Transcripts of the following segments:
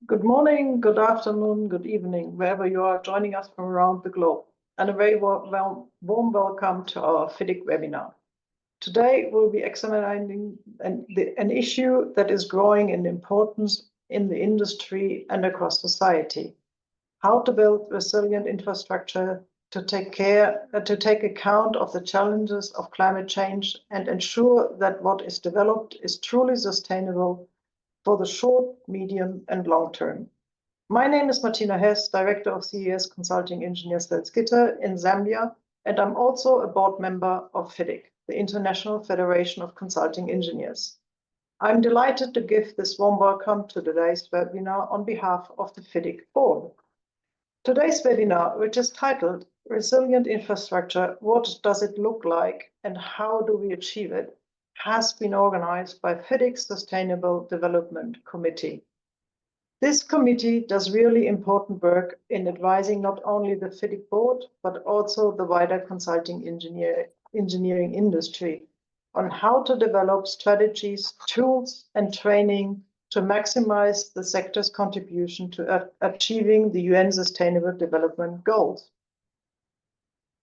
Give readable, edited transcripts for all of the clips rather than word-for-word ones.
Good morning, good afternoon, good evening, wherever you are joining us from around the globe, and a very warm welcome to our FIDIC webinar. Today, we'll be examining an issue that is growing in importance in the industry and across society: how to build resilient infrastructure to take account of the challenges of climate change and ensure that what is developed is truly sustainable for the short, medium, and long term. My name is Martina Hess, Director of CES Consulting Engineers Salzgitter in Zambia, and I'm also a board member of FIDIC, the International Federation of Consulting Engineers. I'm delighted to give this warm welcome to today's webinar on behalf of the FIDIC board. Today's webinar, which is titled Resilient Infrastructure, What Does It Look Like and How Do We Achieve It?, has been organized by FIDIC's Sustainable Development Committee. This committee does really important work in advising not only the FIDIC board, but also the wider consulting engineering industry on how to develop strategies, tools, and training to maximize the sector's contribution to achieving the UN Sustainable Development Goals.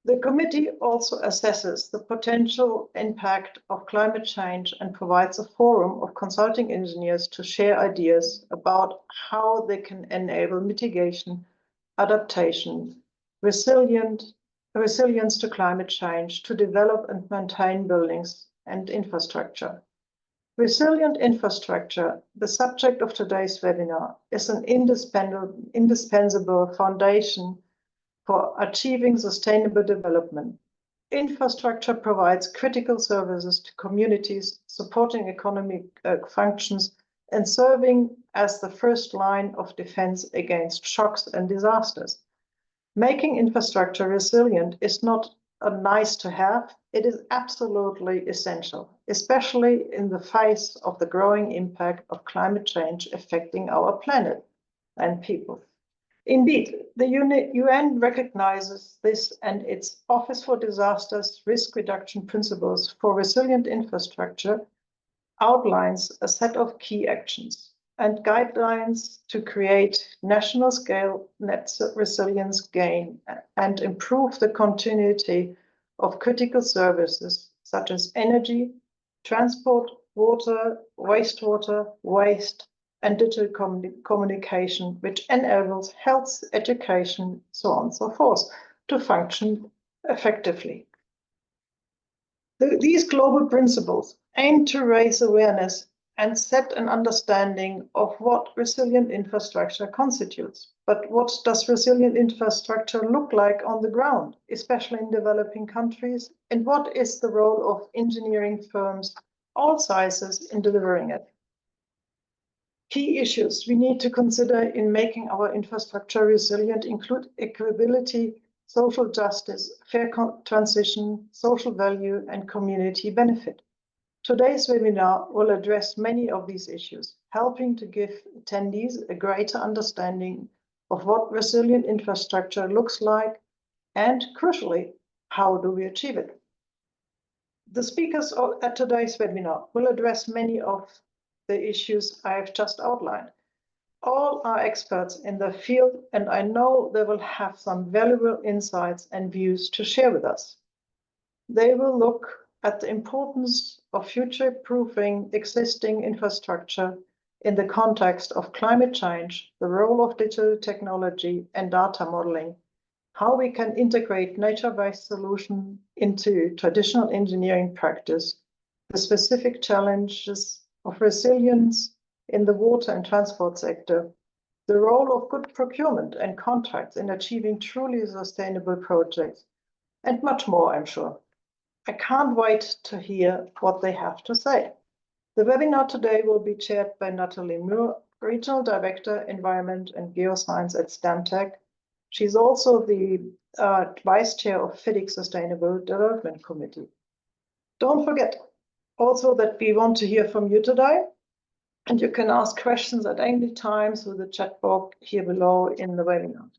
The committee also assesses the potential impact of climate change and provides a forum of consulting engineers to share ideas about how they can enable mitigation, adaptation, resilience to climate change, to develop and maintain buildings and infrastructure. Resilient infrastructure, the subject of today's webinar, is an indispensable foundation for achieving sustainable development. Infrastructure provides critical services to communities, supporting economic functions, and serving as the first line of defense against shocks and disasters. Making infrastructure resilient is not a nice to have, it is absolutely essential, especially in the face of the growing impact of climate change affecting our planet and people. Indeed, the UN recognizes this, and its Office for Disasters Risk Reduction Principles for Resilient Infrastructure outlines a set of key actions and guidelines to create national scale net resilience gain and improve the continuity of critical services such as energy, transport, water, wastewater, waste, and digital communication, which enables health, education, so on and so forth, to function effectively. These global principles aim to raise awareness and set an understanding of what resilient infrastructure constitutes. But what does resilient infrastructure look like on the ground, especially in developing countries? And what is the role of engineering firms, all sizes, in delivering it? Key issues we need to consider in making our infrastructure resilient include equability, social justice, fair transition, social value, and community benefit. Today's webinar will address many of these issues, helping to give attendees a greater understanding of what resilient infrastructure looks like and, crucially, how do we achieve it. The speakers at today's webinar will address many of the issues I have just outlined. All are experts in their field, and I know they will have some valuable insights and views to share with us. They will look at the importance of future-proofing existing infrastructure in the context of climate change, the role of digital technology and data modeling, how we can integrate nature-based solutions into traditional engineering practice, the specific challenges of resilience in the water and transport sector, the role of good procurement and contracts in achieving truly sustainable projects, and much more, I'm sure. I can't wait to hear what they have to say. The webinar today will be chaired by Natalie Muir, Regional Director, Environment and Geoscience at Stantec. She's also the Vice Chair of FIDIC Sustainable Development Committee. Don't forget also that we want to hear from you today, and you can ask questions at any time through the chat box here below in the webinar.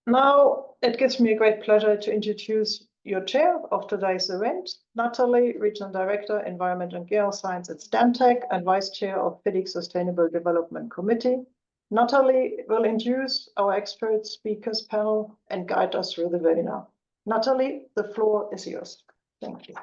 Now, it gives me a great pleasure to introduce your chair of today's event, Natalie, Regional Director, Environment and Geoscience at Stantec and Vice Chair of FIDIC Sustainable Development Committee. Natalie will introduce our expert speakers panel and guide us through the webinar. Natalie, the floor is yours. Thank you.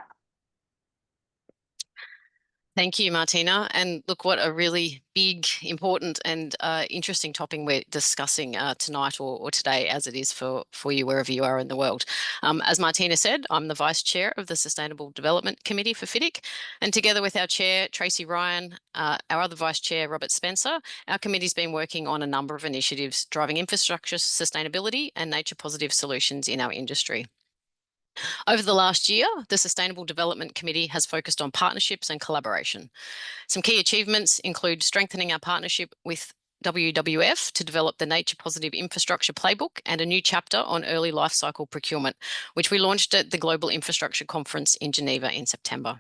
Thank you, Martina. And look, what a really big, important and interesting topic we're discussing tonight or today, as it is for you wherever you are in the world. As Martina said, I'm the Vice Chair of the Sustainable Development Committee for FIDIC. And together with our Chair, Tracy Ryan, our other Vice Chair, Robert Spencer, our committee's been working on a number of initiatives driving infrastructure sustainability and nature-positive solutions in our industry. Over the last year, the Sustainable Development Committee has focused on partnerships and collaboration. Some key achievements include strengthening our partnership with WWF to develop the Nature Positive Infrastructure Playbook and a new chapter on early life cycle procurement, which we launched at the Global Infrastructure Conference in Geneva in September.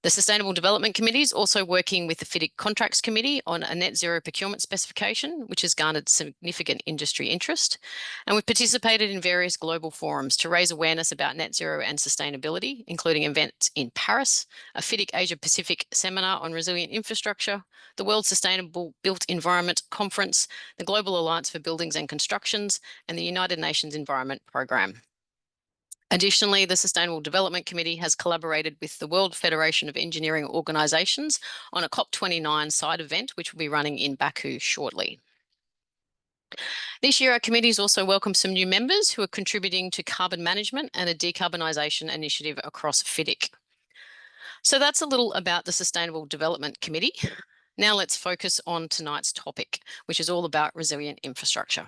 The Sustainable Development Committee is also working with the FIDIC Contracts Committee on a net zero procurement specification, which has garnered significant industry interest. And we've participated in various global forums to raise awareness about net zero and sustainability, including events in Paris, a FIDIC Asia Pacific seminar on resilient infrastructure, the World Sustainable Built Environment Conference, the Global Alliance for Buildings and Constructions, and the United Nations Environment Programme. Additionally, the Sustainable Development Committee has collaborated with the World Federation of Engineering Organisations on a COP29 side event, which will be running in Baku shortly. This year, our committee has also welcomed some new members who are contributing to carbon management and a decarbonisation initiative across FIDIC. So that's a little about the Sustainable Development Committee. Now let's focus on tonight's topic, which is all about resilient infrastructure.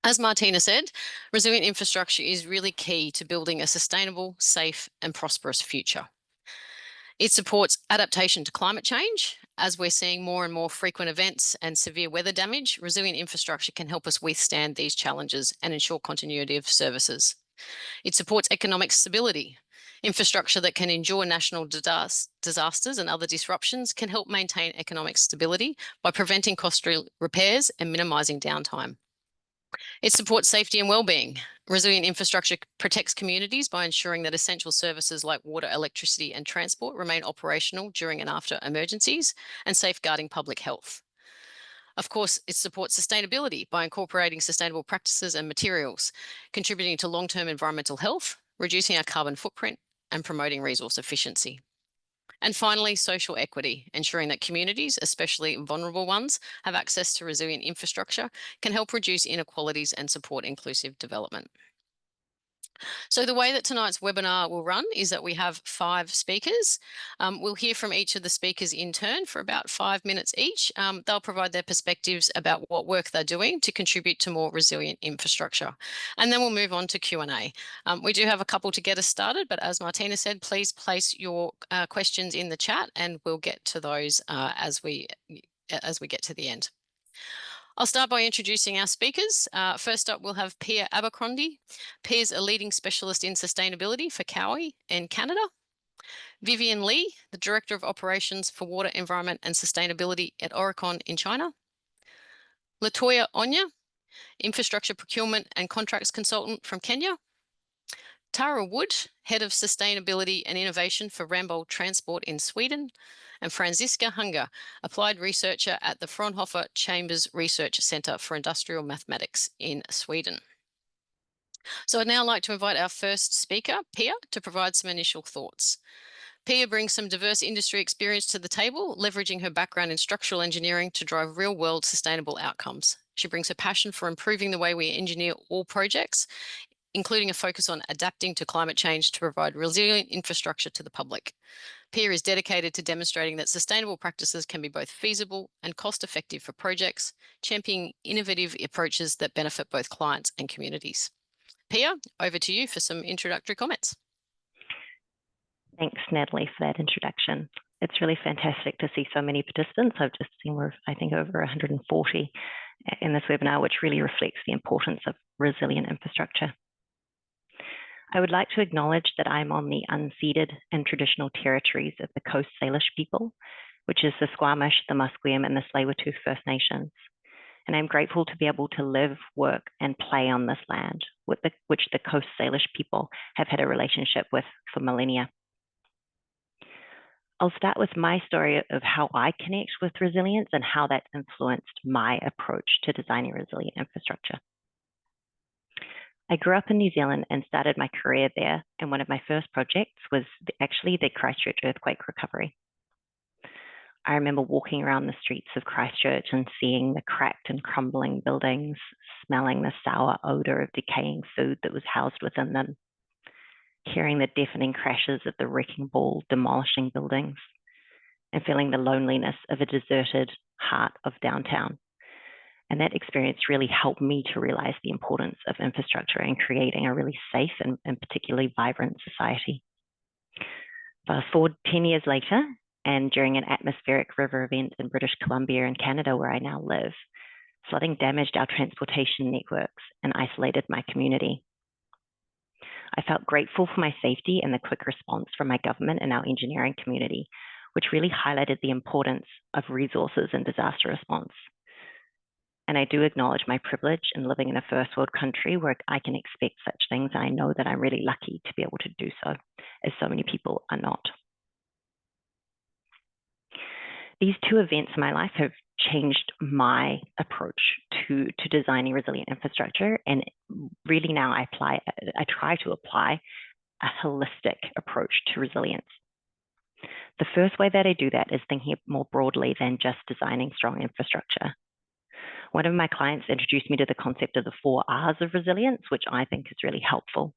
As Martina said, resilient infrastructure is really key to building a sustainable, safe and prosperous future. It supports adaptation to climate change. As we're seeing more and more frequent events and severe weather damage, resilient infrastructure can help us withstand these challenges and ensure continuity of services. It supports economic stability. Infrastructure that can endure national disasters and other disruptions can help maintain economic stability by preventing costly repairs and minimising downtime. It supports safety and well-being. Resilient infrastructure protects communities by ensuring that essential services like water, electricity and transport remain operational during and after emergencies and safeguarding public health. Of course, it supports sustainability by incorporating sustainable practices and materials, contributing to long-term environmental health, reducing our carbon footprint and promoting resource efficiency. And finally, social equity, ensuring that communities, especially vulnerable ones, have access to resilient infrastructure, can help reduce inequalities and support inclusive development. So the way that tonight's webinar will run is that we have 5 speakers. We'll hear from each of the speakers in turn for about 5 minutes each. They'll provide their perspectives about what work they're doing to contribute to more resilient infrastructure. And then we'll move on to Q&A. We do have a couple to get us started, but as Martina said, please place your questions in the chat and we'll get to those as we get to the end. I'll start by introducing our speakers. First up, we'll have Pia Abercromby. Pia's a leading specialist in sustainability for COWI in Canada. Vivian Lee, the Director of Operations for Water, Environment and Sustainability at Aurecon in China. Latoya Ouna, Infrastructure Procurement and Contracts Consultant from Kenya. Tara Wood, Head of Sustainability and Innovation for Ramboll Transport in Sweden, and Franziska Hunger, Applied Researcher at the Fraunhofer-Chalmers Research Centre for Industrial Mathematics in Sweden. So I'd now like to invite our first speaker, Pia, to provide some initial thoughts. Pia brings some diverse industry experience to the table, leveraging her background in structural engineering to drive real-world sustainable outcomes. She brings her passion for improving the way we engineer all projects, including a focus on adapting to climate change to provide resilient infrastructure to the public. Pia is dedicated to demonstrating that sustainable practices can be both feasible and cost-effective for projects, championing innovative approaches that benefit both clients and communities. Pia, over to you for some introductory comments. Thanks, Natalie, for that introduction. It's really fantastic to see so many participants. I've just seen we're, I think, over 140 in this webinar, which really reflects the importance of resilient infrastructure. I would like to acknowledge that I'm on the unceded and traditional territories of the Coast Salish people, which is the Squamish, the Musqueam, and the Tsleil-Waututh First Nations. And I'm grateful to be able to live, work, and play on this land, which the Coast Salish people have had a relationship with for millennia. I'll start with my story of how I connect with resilience and how that influenced my approach to designing resilient infrastructure. I grew up in New Zealand and started my career there, and one of my first projects was actually the Christchurch earthquake recovery. I remember walking around the streets of Christchurch and seeing the cracked and crumbling buildings, smelling the sour odor of decaying food that was housed within them, hearing the deafening crashes of the wrecking ball demolishing buildings, and feeling the loneliness of a deserted heart of downtown. And that experience really helped me to realize the importance of infrastructure and creating a really safe and particularly vibrant society. Fast forward 10 years later, and during an atmospheric river event in British Columbia in Canada, where I now live, flooding damaged our transportation networks and isolated my community. I felt grateful for my safety and the quick response from my government and our engineering community, which really highlighted the importance of resources in disaster response. And I do acknowledge my privilege in living in a first world country where I can expect such things. And I know that I'm really lucky to be able to do so, as so many people are not. These two events in my life have changed my approach to designing resilient infrastructure. And really now I try to apply a holistic approach to resilience. The first way that I do that is thinking more broadly than just designing strong infrastructure. One of my clients introduced me to the concept of the 4 R's of resilience, which I think is really helpful.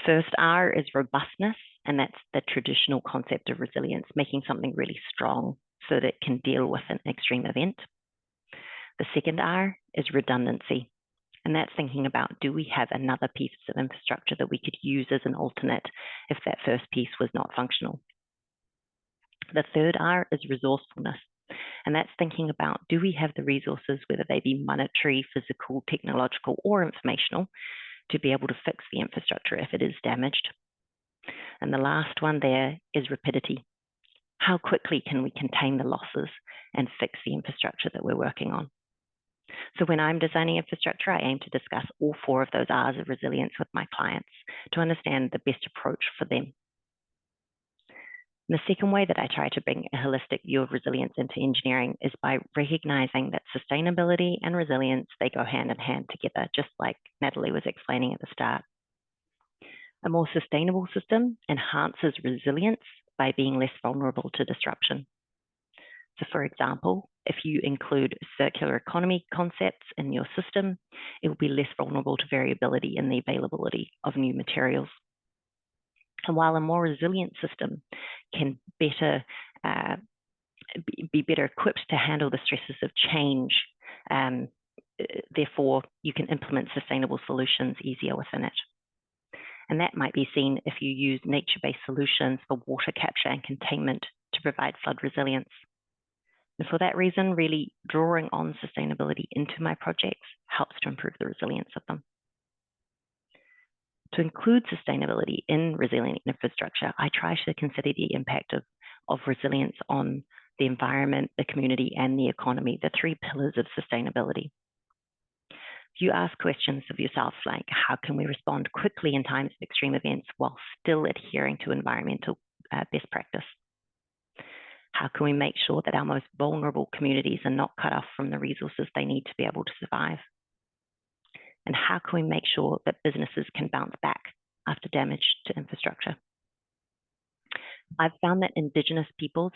First R is robustness, and that's the traditional concept of resilience, making something really strong so that it can deal with an extreme event. The second R is redundancy, and that's thinking about, do we have another piece of infrastructure that we could use as an alternate if that first piece was not functional? The third R is resourcefulness, and that's thinking about, do we have the resources, whether they be monetary, physical, technological, or informational, to be able to fix the infrastructure if it is damaged? And the last one there is rapidity. How quickly can we contain the losses and fix the infrastructure that we're working on? So when I'm designing infrastructure, I aim to discuss all 4 of those R's of resilience with my clients to understand the best approach for them. And the second way that I try to bring a holistic view of resilience into engineering is by recognizing that sustainability and resilience, they go hand in hand together, just like Natalie was explaining at the start. A more sustainable system enhances resilience by being less vulnerable to disruption. So for example, if you include circular economy concepts in your system, it will be less vulnerable to variability in the availability of new materials. And while a more resilient system can be better equipped to handle the stresses of change, therefore you can implement sustainable solutions easier within it. And that might be seen if you use nature-based solutions for water capture and containment to provide flood resilience. And for that reason, really drawing on sustainability into my projects helps to improve the resilience of them. To include sustainability in resilient infrastructure, I try to consider the impact of resilience on the environment, the community, and the economy, the 3 pillars of sustainability. You ask questions of yourself like, how can we respond quickly in times of extreme events while still adhering to environmental best practice? How can we make sure that our most vulnerable communities are not cut off from the resources they need to be able to survive? And how can we make sure that businesses can bounce back after damage to infrastructure? I've found that Indigenous peoples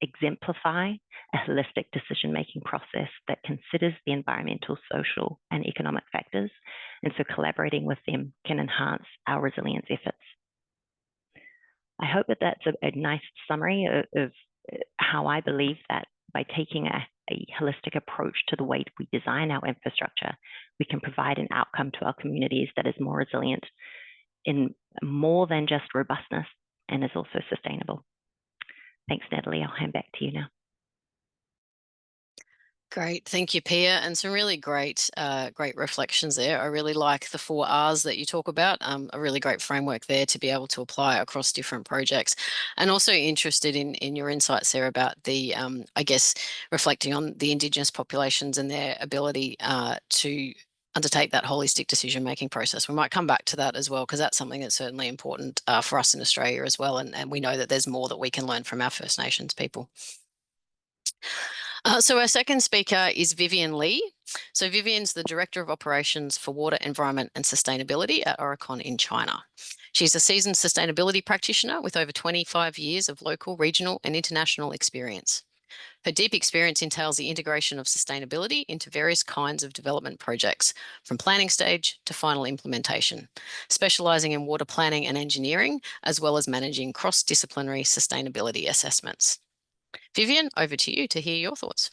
exemplify a holistic decision-making process that considers the environmental, social, and economic factors, and so collaborating with them can enhance our resilience efforts. I hope that that's a nice summary of how I believe that by taking a holistic approach to the way we design our infrastructure, we can provide an outcome to our communities that is more resilient in more than just robustness, and is also sustainable. Thanks, Natalie. I'll hand back to you now. Great, thank you, Pia, and some really great reflections there. I really like the 4 R's that you talk about, a really great framework there to be able to apply across different projects. And also interested in your insights there about the, I guess, reflecting on the Indigenous populations and their ability to undertake that holistic decision-making process. We might come back to that as well, because that's something that's certainly important for us in Australia as well. And we know that there's more that we can learn from our First Nations people. So our second speaker is Vivian Lee. So Vivian's the Director of Operations for Water, Environment and Sustainability at Aurecon in China. She's a seasoned sustainability practitioner with over 25 years of local, regional and international experience. Her deep experience entails the integration of sustainability into various kinds of development projects, from planning stage to final implementation, specialising in water planning and engineering, as well as managing cross-disciplinary sustainability assessments. Vivian, over to you to hear your thoughts.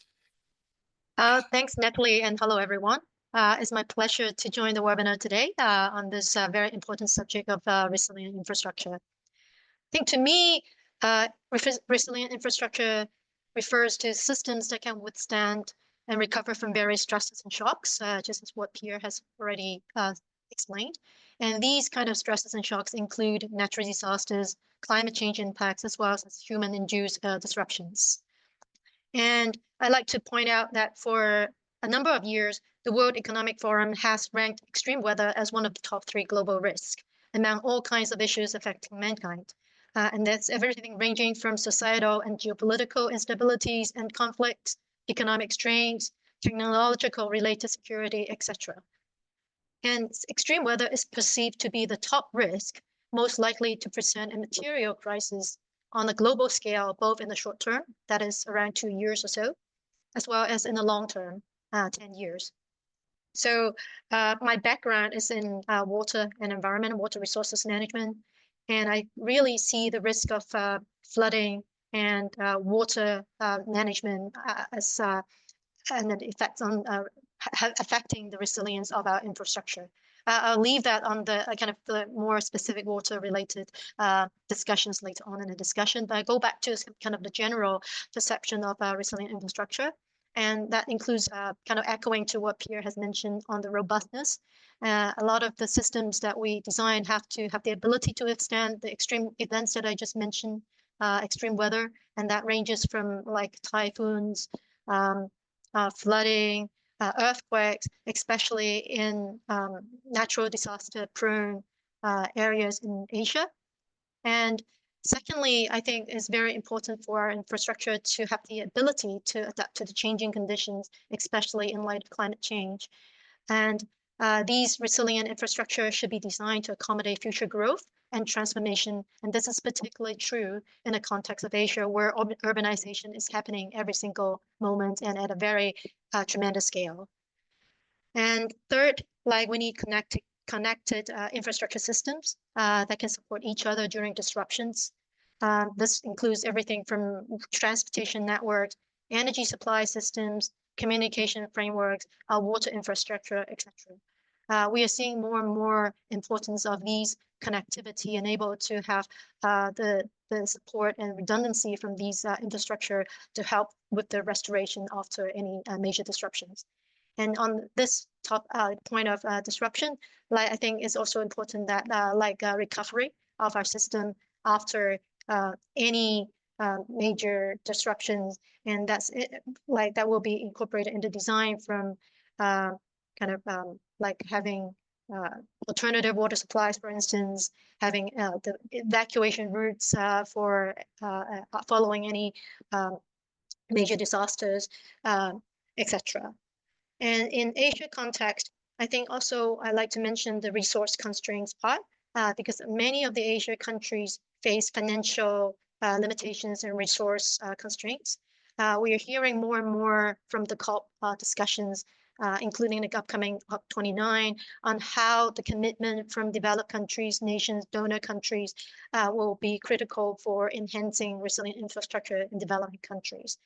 Thanks, Natalie, and hello, everyone. It's my pleasure to join the webinar today on this very important subject of resilient infrastructure. I think to me, resilient infrastructure refers to systems that can withstand and recover from various stresses and shocks, just as what Pia has already explained. And these kind of stresses and shocks include natural disasters, climate change impacts, as well as human-induced disruptions. And I'd like to point out that for a number of years, the World Economic Forum has ranked extreme weather as one of the top 3 global risks among all kinds of issues affecting mankind. And that's everything ranging from societal and geopolitical instabilities and conflicts, economic strains, technological related security, etc. And extreme weather is perceived to be the top risk most likely to present a material crisis on a global scale, both in the short term, that is around 2 years or so, as well as in the long term, 10 years. So my background is in water and environment, water resources management, and I really see the risk of flooding and water management as and the effects on affecting the resilience of our infrastructure. I'll leave that on the kind of the more specific water-related discussions later on in the discussion, but I go back to kind of the general perception of resilient infrastructure. And that includes kind of echoing to what Pia has mentioned on the robustness. A lot of the systems that we design have to have the ability to withstand the extreme events that I just mentioned, extreme weather, and that ranges from like typhoons, flooding, earthquakes, especially in natural disaster prone areas in Asia. And secondly, I think it's very important for our infrastructure to have the ability to adapt to the changing conditions, especially in light of climate change. And these resilient infrastructure should be designed to accommodate future growth and transformation. And this is particularly true in the context of Asia, where urbanization is happening every single moment and at a very tremendous scale. And third, like we need connected infrastructure systems that can support each other during disruptions. This includes everything from transportation networks, energy supply systems, communication frameworks, water infrastructure, etc. We are seeing more and more importance of these connectivity enabled to have the support and redundancy from these infrastructure to help with the restoration after any major disruptions. And on this top point of disruption, like I think it's also important that recovery of our system after any major disruptions, and that's it, like that will be incorporated in the design from like having alternative water supplies, for instance, having the evacuation routes for following any major disasters, etc. And in Asia context, I think also I like to mention the resource constraints part, because many of the Asia countries face financial limitations and resource constraints. We are hearing more and more from the COP discussions, including the upcoming COP29, on how the commitment from developed countries, nations, donor countries will be critical for enhancing resilient infrastructure in developing countries.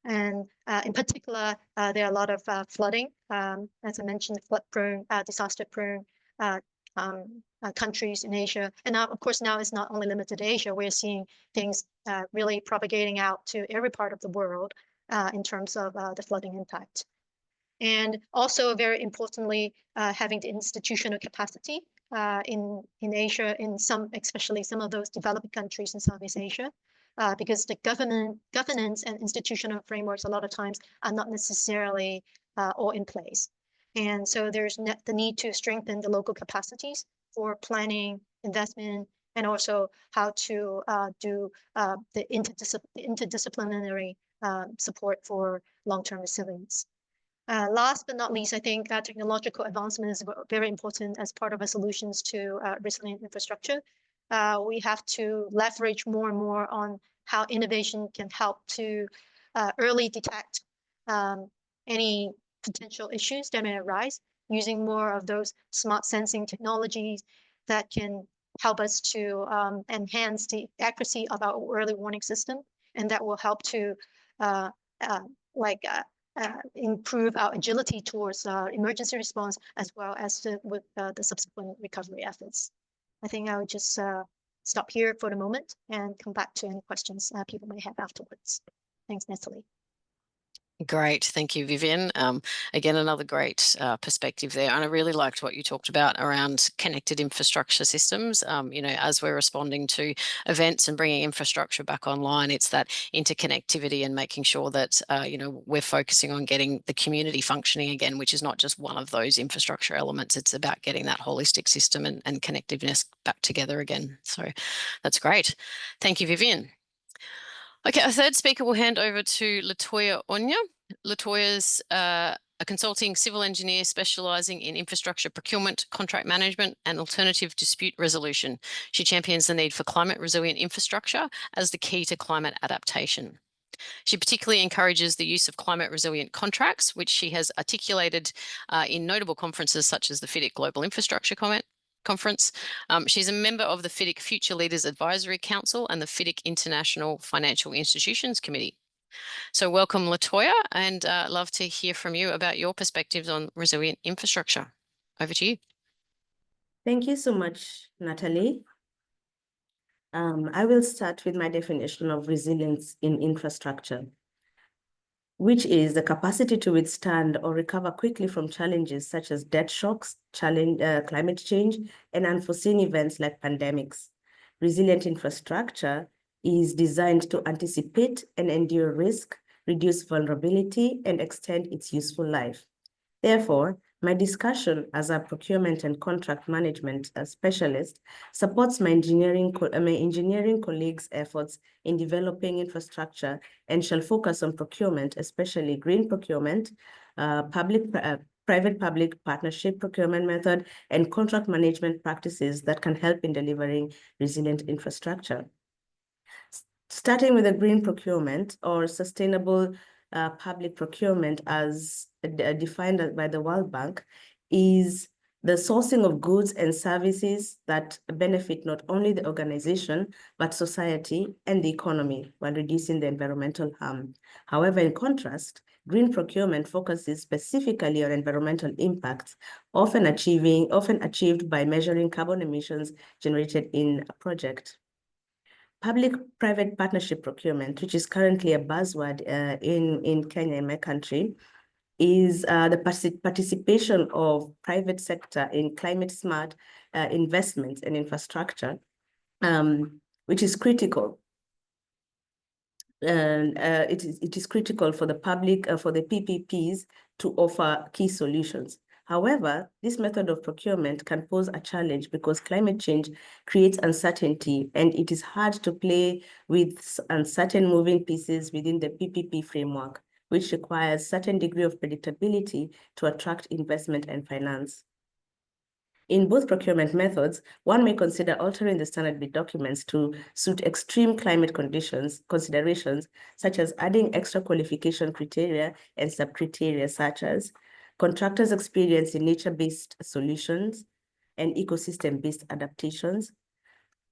And in particular, there are a lot of flooding, as I mentioned, flood-prone, disaster-prone countries in Asia. And now, of course, now it's not only limited to Asia. We're seeing things really propagating out to every part of the world in terms of the flooding impact. And also, very importantly, having the institutional capacity in Asia, in some, especially some of those developing countries in Southeast Asia, because the governance and institutional frameworks a lot of times are not necessarily all in place. And so there's the need to strengthen the local capacities for planning, investment, and also how to do the interdisciplinary support for long-term resilience. Last but not least, I think technological advancement is very important as part of our solutions to resilient infrastructure. We have to leverage more and more on how innovation can help to early detect any potential issues that may arise, using more of those smart sensing technologies that can help us to enhance the accuracy of our early warning system, and that will help to improve our agility towards emergency response, as well as with the subsequent recovery efforts. I think I would just stop here for the moment and come back to any questions people may have afterwards. Thanks, Natalie. Great. Thank you, Vivian. Again, another great perspective there. And I really liked what you talked about around connected infrastructure systems. You know, as we're responding to events and bringing infrastructure back online, it's that interconnectivity and making sure that, you know, we're focusing on getting the community functioning again, which is not just one of those infrastructure elements. It's about getting that holistic system and connectiveness back together again. So that's great. Thank you, Vivian. Okay, our third speaker will hand over to Latoya Ouna. Latoya's a consulting civil engineer specialising in infrastructure procurement, contract management and alternative dispute resolution. She champions the need for climate resilient infrastructure as the key to climate adaptation. She particularly encourages the use of climate resilient contracts, which she has articulated in notable conferences such as the FIDIC Global Infrastructure Conference. She's a member of the FIDIC Future Leaders Advisory Council and the FIDIC International Financial Institutions Committee. So welcome, Latoya, and love to hear from you about your perspectives on resilient infrastructure. Over to you. Thank you so much, Natalie. I will start with my definition of resilience in infrastructure, which is the capacity to withstand or recover quickly from challenges such as debt shocks, climate change, and unforeseen events like pandemics. Resilient infrastructure is designed to anticipate and endure risk, reduce vulnerability, and extend its useful life. Therefore, my discussion as a procurement and contract management specialist supports my engineering colleagues' efforts in developing infrastructure and shall focus on procurement, especially green procurement, private-public partnership procurement method, and contract management practices that can help in delivering resilient infrastructure. Starting with the green procurement or sustainable public procurement as defined by the World Bank is the sourcing of goods and services that benefit not only the organization, but society and the economy while reducing the environmental harm. However, in contrast, green procurement focuses specifically on environmental impacts, often achieved by measuring carbon emissions generated in a project. Public-private partnership procurement, which is currently a buzzword in Kenya, in my country, is the participation of private sector in climate-smart investments and infrastructure, which is critical. It is critical for the public, for the PPPs to offer key solutions. However, this method of procurement can pose a challenge because climate change creates uncertainty, and it is hard to play with uncertain moving pieces within the PPP framework, which requires certain degree of predictability to attract investment and finance. In both procurement methods, one may consider altering the standard bid documents to suit extreme climate considerations, such as adding extra qualification criteria and sub-criteria such as contractors' experience in nature-based solutions and ecosystem-based adaptations,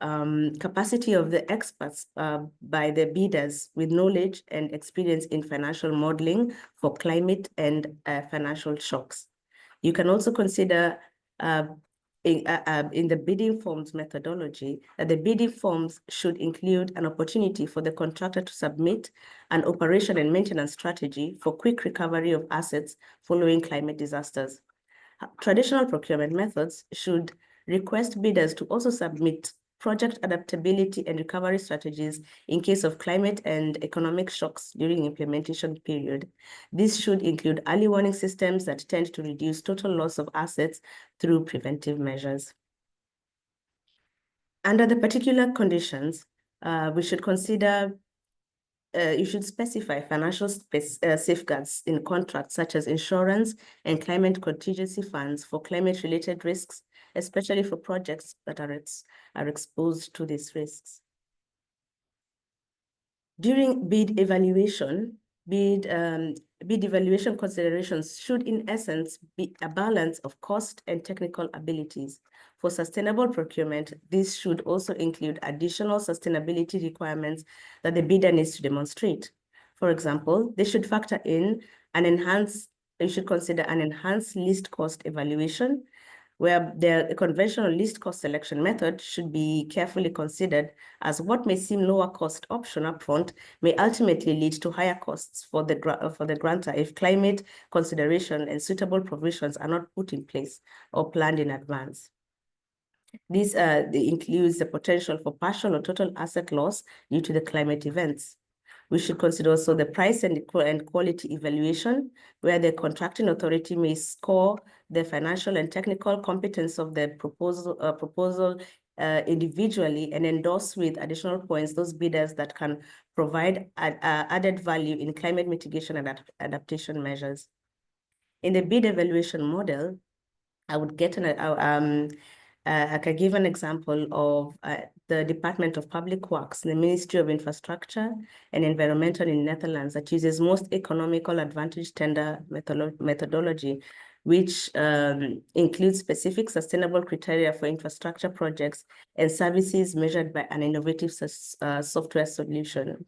capacity of the experts by the bidders with knowledge and experience in financial modeling for climate and financial shocks. You can also consider in the bidding forms methodology that the bidding forms should include an opportunity for the contractor to submit an operation and maintenance strategy for quick recovery of assets following climate disasters. Traditional procurement methods should request bidders to also submit project adaptability and recovery strategies in case of climate and economic shocks during implementation period. This should include early warning systems that tend to reduce total loss of assets through preventive measures. Under the particular conditions, we should consider you should specify financial safeguards in contracts such as insurance and climate contingency funds for climate-related risks, especially for projects that are exposed to these risks. During bid evaluation, bid evaluation considerations should in essence be a balance of cost and technical abilities. For sustainable procurement, this should also include additional sustainability requirements that the bidder needs to demonstrate. For example, they should factor in they should consider an enhanced least cost evaluation, where the conventional least cost selection method should be carefully considered, as what may seem lower cost option upfront may ultimately lead to higher costs for the grantor if climate consideration and suitable provisions are not put in place or planned in advance. This includes the potential for partial or total asset loss due to the climate events. We should consider also the price and quality evaluation, where the contracting authority may score the financial and technical competence of the proposal individually and endorse with additional points those bidders that can provide added value in climate mitigation and adaptation measures. In the bid evaluation model, I would get I can give an example of the Department of Public Works, the Ministry of Infrastructure and Environmental in Netherlands, that uses most economical advantage tender methodology, which includes specific sustainable criteria for infrastructure projects and services measured by an innovative software solution.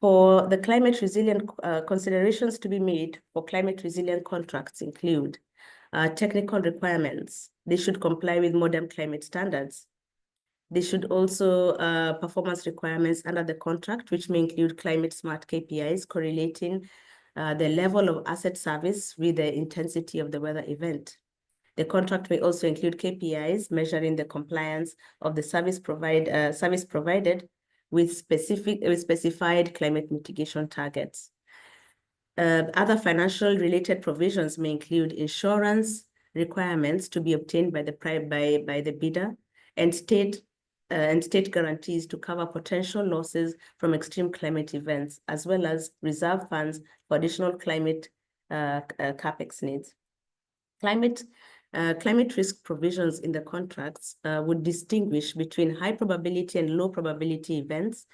For the climate resilient considerations to be made for climate resilient contracts include technical requirements. They should comply with modern climate standards. They should also performance requirements under the contract, which may include climate smart KPIs correlating the level of asset service with the intensity of the weather event. The contract may also include KPIs measuring the compliance of the service provided with specified climate mitigation targets. Other financial related provisions may include insurance requirements to be obtained by the bidder and state guarantees to cover potential losses from extreme climate events, as well as reserve funds for additional climate capex needs. Climate risk provisions in the contracts would distinguish between high probability and low probability events,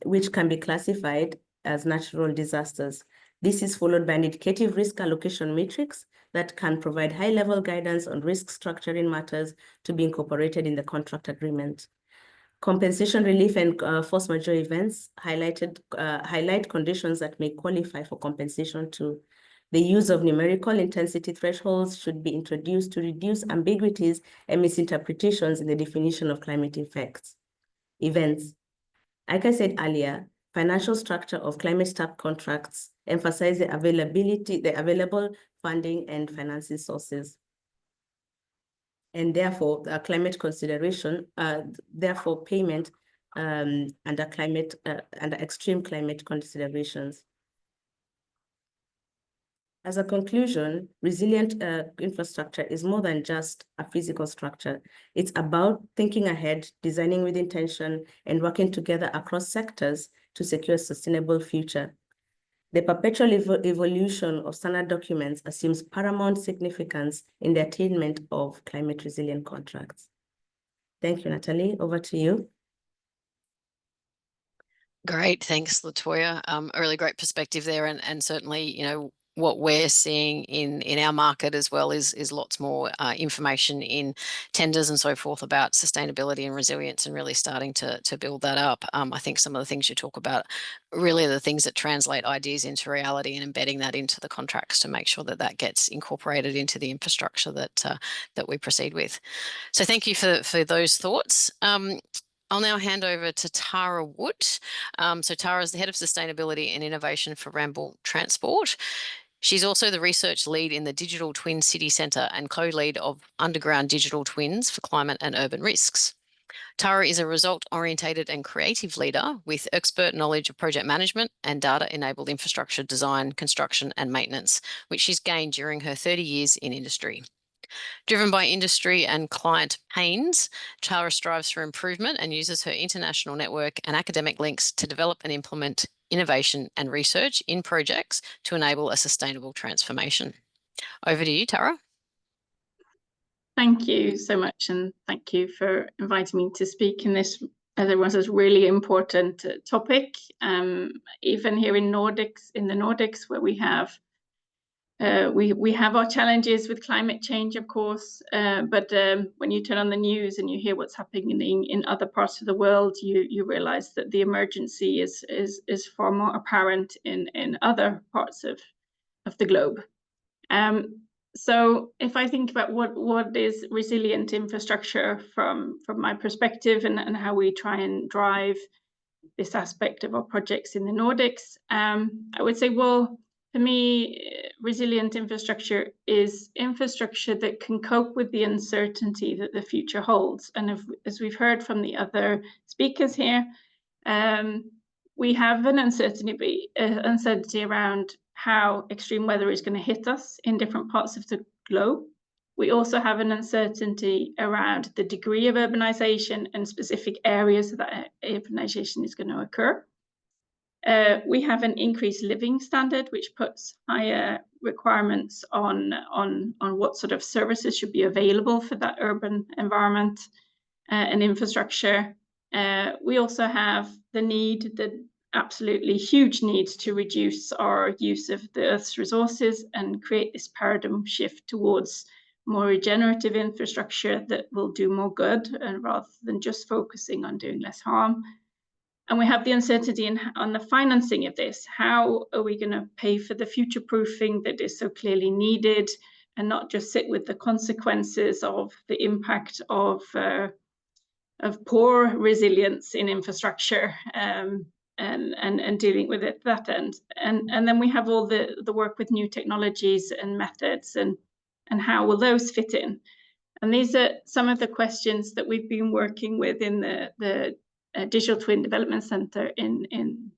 which can be classified as natural disasters. This is followed by an indicative risk allocation matrix that can provide high-level guidance on risk structuring matters to be incorporated in the contract agreement. Compensation relief and force majeure events highlight conditions that may qualify for compensation too. The use of numerical intensity thresholds should be introduced to reduce ambiguities and misinterpretations in the definition of climate events. Like I said earlier, financial structure of climate STAP contracts emphasize the available funding and financing sources. And therefore, climate consideration, therefore payment under extreme climate considerations. As a conclusion, resilient infrastructure is more than just a physical structure. It's about thinking ahead, designing with intention, and working together across sectors to secure a sustainable future. The perpetual evolution of standard documents assumes paramount significance in the attainment of climate resilient contracts. Thank you, Natalie. Over to you. Great, thanks, Latoya. A really great perspective there, and certainly, you know, what we're seeing in our market as well is lots more information in tenders and so forth about sustainability and resilience, and really starting to build that up. I think some of the things you talk about really are the things that translate ideas into reality and embedding that into the contracts to make sure that that gets incorporated into the infrastructure that we proceed with. So thank you for those thoughts. I'll now hand over to Tara Wood. So Tara is the Head of Sustainability and Innovation for Ramboll Transport. She's also the research lead in the Digital Twin City Centre and co-lead of Underground Digital Twins for Climate and Urban Risks. Tara is a result-orientated and creative leader with expert knowledge of project management and data-enabled infrastructure design, construction and maintenance, which she's gained during her 30 years in industry. Driven by industry and client pains, Tara strives for improvement and uses her international network and academic links to develop and implement innovation and research in projects to enable a sustainable transformation. Over to you, Tara. Thank you so much, and thank you for inviting me to speak in this, as everyone says, really important topic. Even here in the Nordics, where we have our challenges with climate change, of course, but when you turn on the news and you hear what's happening in other parts of the world, you realize that the emergency is far more apparent in other parts of the globe. So if I think about what is resilient infrastructure from my perspective, and how we try and drive this aspect of our projects in the Nordics, I would say, well, for me, resilient infrastructure is infrastructure that can cope with the uncertainty that the future holds. And as we've heard from the other speakers here, we have an uncertainty around how extreme weather is going to hit us in different parts of the globe. We also have an uncertainty around the degree of urbanization and specific areas that urbanization is going to occur. We have an increased living standard, which puts higher requirements on what sort of services should be available for that urban environment and infrastructure. We also have the absolutely huge need to reduce our use of the Earth's resources and create this paradigm shift towards more regenerative infrastructure that will do more good, and rather than just focusing on doing less harm. And we have the uncertainty on the financing of this. How are we going to pay for the future proofing that is so clearly needed, and not just sit with the consequences of the impact of poor resilience in infrastructure, and dealing with it that end. And then we have all the work with new technologies and methods, and how will those fit in? And these are some of the questions that we've been working with in the Digital Twin Development Centre in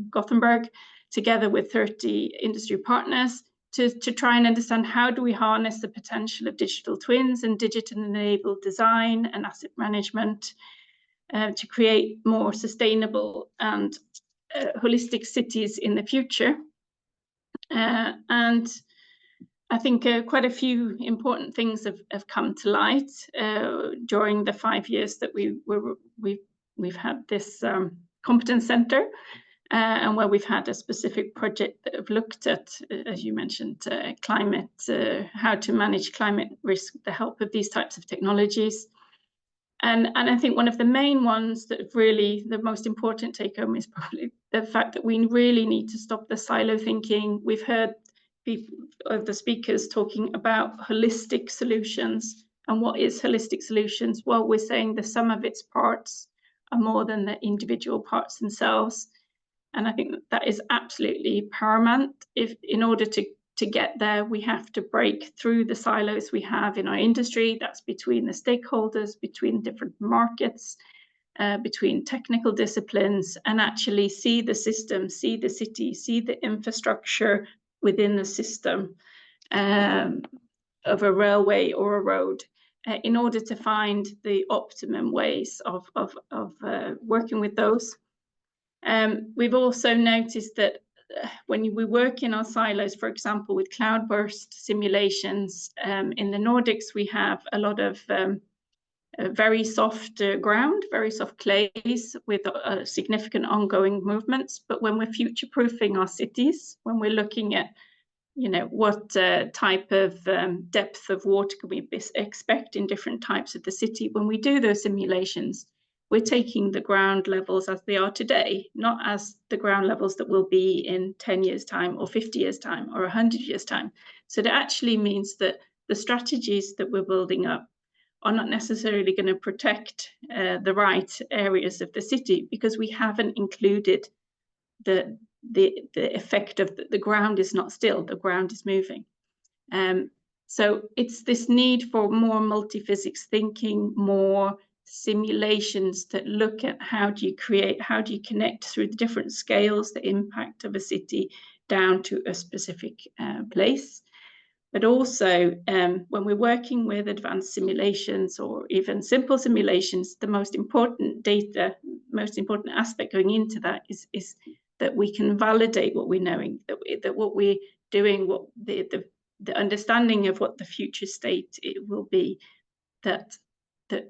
Gothenburg, together with 30 industry partners, to try and understand how do we harness the potential of digital twins and digital enabled design and asset management to create more sustainable and holistic cities in the future. And I think quite a few important things have come to light during the 5 years that we've had this competence centre, and where we've had a specific project that have looked at, as you mentioned, climate, how to manage climate risk with the help of these types of technologies. And I think one of the main ones that really the most important take home is probably the fact that we really need to stop the silo thinking. We've heard the speakers talking about holistic solutions. And what is holistic solutions? Well, we're saying the sum of its parts are more than the individual parts themselves. And I think that is absolutely paramount. In order to get there, we have to break through the silos we have in our industry. That's between the stakeholders, between different markets, between technical disciplines, and actually see the system, see the city, see the infrastructure within the system of a railway or a road, in order to find the optimum ways of working with those. We've also noticed that when we work in our silos, for example, with cloudburst simulations, in the Nordics, we have a lot of very soft ground, very soft clays with significant ongoing movements. But when we're future-proofing our cities, when we're looking at, what type of depth of water can we expect in different types of the city, when we do those simulations, we're taking the ground levels as they are today, not as the ground levels that will be in 10 years' time or 50 years' time or 100 years' time. So that actually means that the strategies that we're building up are not necessarily going to protect the right areas of the city, because we haven't included the the effect of the ground is not still, the ground is moving. So it's this need for more multi-physics thinking, more simulations that look at how do you connect through the different scales, the impact of a city down to a specific place. But also when we're working with advanced simulations or even simple simulations, the most important aspect going into that is that we can validate what we're knowing, that what we're doing, what the understanding of what the future state it will be, that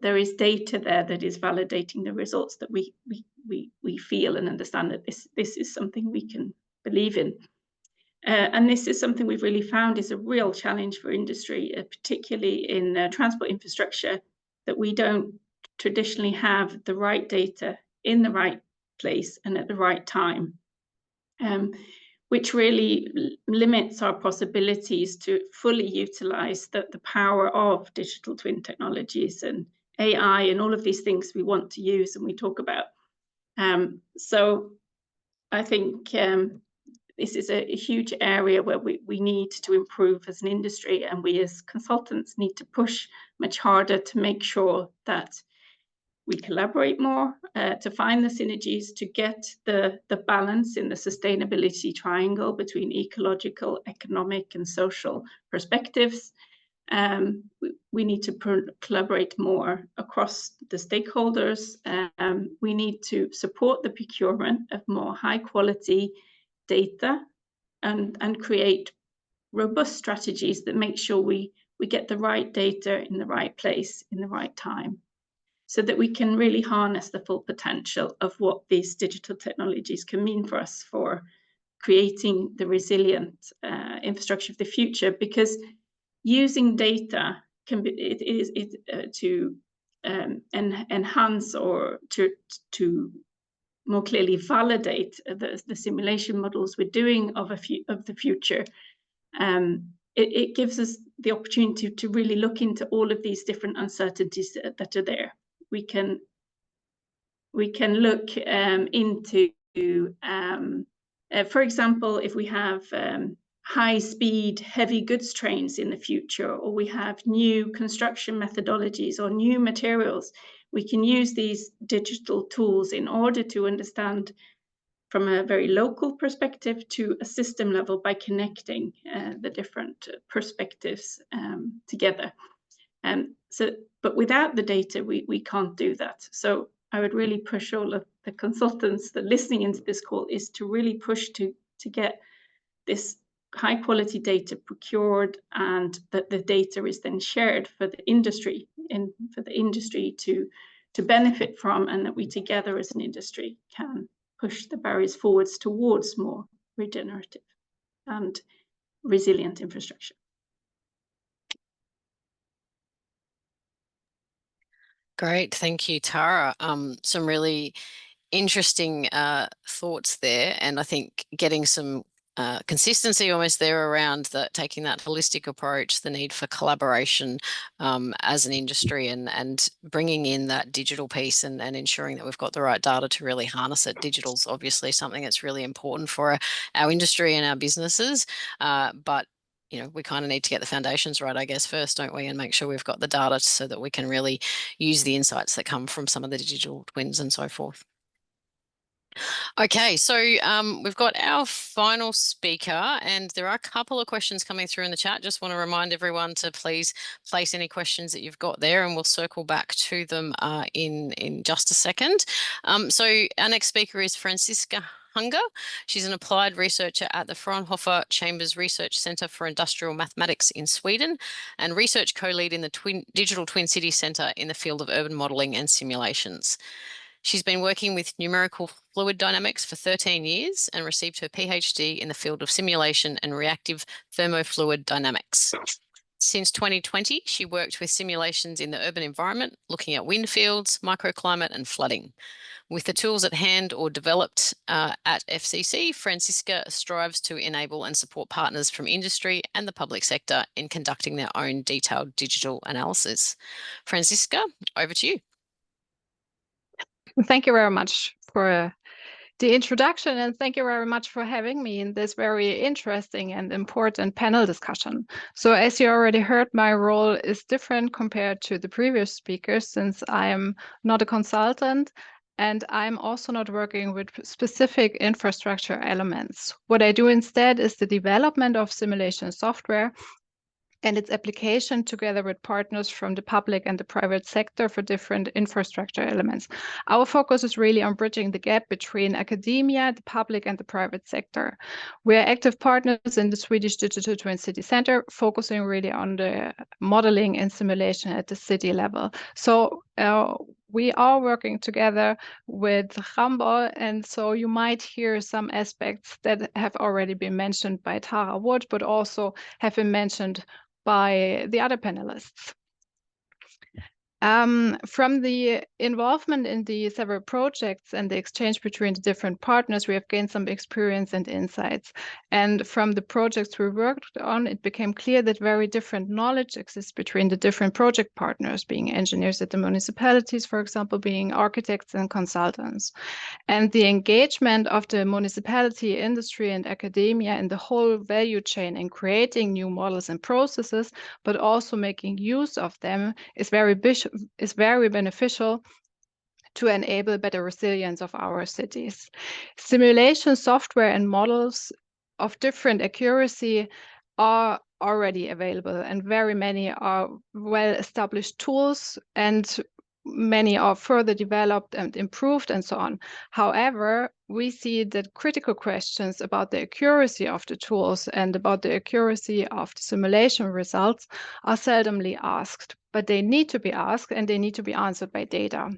there is data there that is validating the results, that we feel and understand that this is something we can believe in. And this is something we've really found is a real challenge for industry, particularly in transport infrastructure, that we don't traditionally have the right data in the right place and at the right time, which really limits our possibilities to fully utilize the power of digital twin technologies and AI and all of these things we want to use and we talk about. So I think this is a huge area where we need to improve as an industry, and we as consultants need to push much harder to make sure that we collaborate more, to find the synergies, to get the balance in the sustainability triangle between ecological, economic and social perspectives. We need to collaborate more across the stakeholders. We need to support the procurement of more high quality data and create robust strategies that make sure we get the right data in the right place in the right time, so that we can really harness the full potential of what these digital technologies can mean for us for creating the resilient infrastructure of the future. Because using data can be to enhance or to more clearly validate the simulation models we're doing of the future. It gives us the opportunity to really look into all of these different uncertainties that are there. We can look into, for example, if we have high-speed heavy goods trains in the future, or we have new construction methodologies or new materials, we can use these digital tools in order to understand from a very local perspective to a system level by connecting the different perspectives together. But without the data, we can't do that. So I would really push all of the consultants that are listening into this call is to really push to get this high quality data procured, and that the data is then shared for the industry and for the industry to benefit from, and that we together as an industry can push the barriers forwards towards more regenerative and resilient infrastructure. Great, thank you, Tara. Some really interesting thoughts there, and I think getting some consistency almost there around taking that holistic approach, the need for collaboration as an industry, and bringing in that digital piece and ensuring that we've got the right data to really harness it. Digital's obviously something that's really important for our industry and our businesses, but you know, we kind of need to get the foundations right, I guess, first, don't we? And make sure we've got the data so that we can really use the insights that come from some of the digital twins and so forth. Okay, so we've got our final speaker, and there are a couple of questions coming through in the chat. Just want to remind everyone to please place any questions that you've got there, and we'll circle back to them in just a second. So our next speaker is Franziska Hunger. She's an applied researcher at the Fraunhofer-Chalmers Research Centre for Industrial Mathematics in Sweden, and research co-lead in the Digital Twin City Centre in the field of urban modelling and simulations. She's been working with numerical fluid dynamics for 13 years and received her PhD in the field of simulation and reactive thermofluid dynamics. Since 2020, she worked with simulations in the urban environment, looking at wind fields, microclimate and flooding. With the tools at hand or developed at FCC, Franziska strives to enable and support partners from industry and the public sector in conducting their own detailed digital analysis. Franziska, over to you. Thank you very much for the introduction, and thank you very much for having me in this very interesting and important panel discussion. So as you already heard, my role is different compared to the previous speakers, since I am not a consultant and I'm also not working with specific infrastructure elements. What I do instead is the development of simulation software and its application together with partners from the public and the private sector for different infrastructure elements. Our focus is really on bridging the gap between academia, the public, and the private sector. We are active partners in the Swedish Digital Twin City Centre, focusing really on the modeling and simulation at the city level. So we are working together with Ramboll, and so you might hear some aspects that have already been mentioned by Tara Wood, but also have been mentioned by the other panelists. From the involvement in the several projects and the exchange between the different partners, we have gained some experience and insights. And from the projects we worked on, it became clear that very different knowledge exists between the different project partners, being engineers at the municipalities, for example, being architects and consultants. And the engagement of the municipality, industry, and academia in the whole value chain in creating new models and processes, but also making use of them is very beneficial to enable better resilience of our cities. Simulation software and models of different accuracy are already available, and very many are well-established tools, and many are further developed and improved and so on. However, we see that critical questions about the accuracy of the tools and about the accuracy of the simulation results are seldomly asked, but they need to be asked and they need to be answered by data.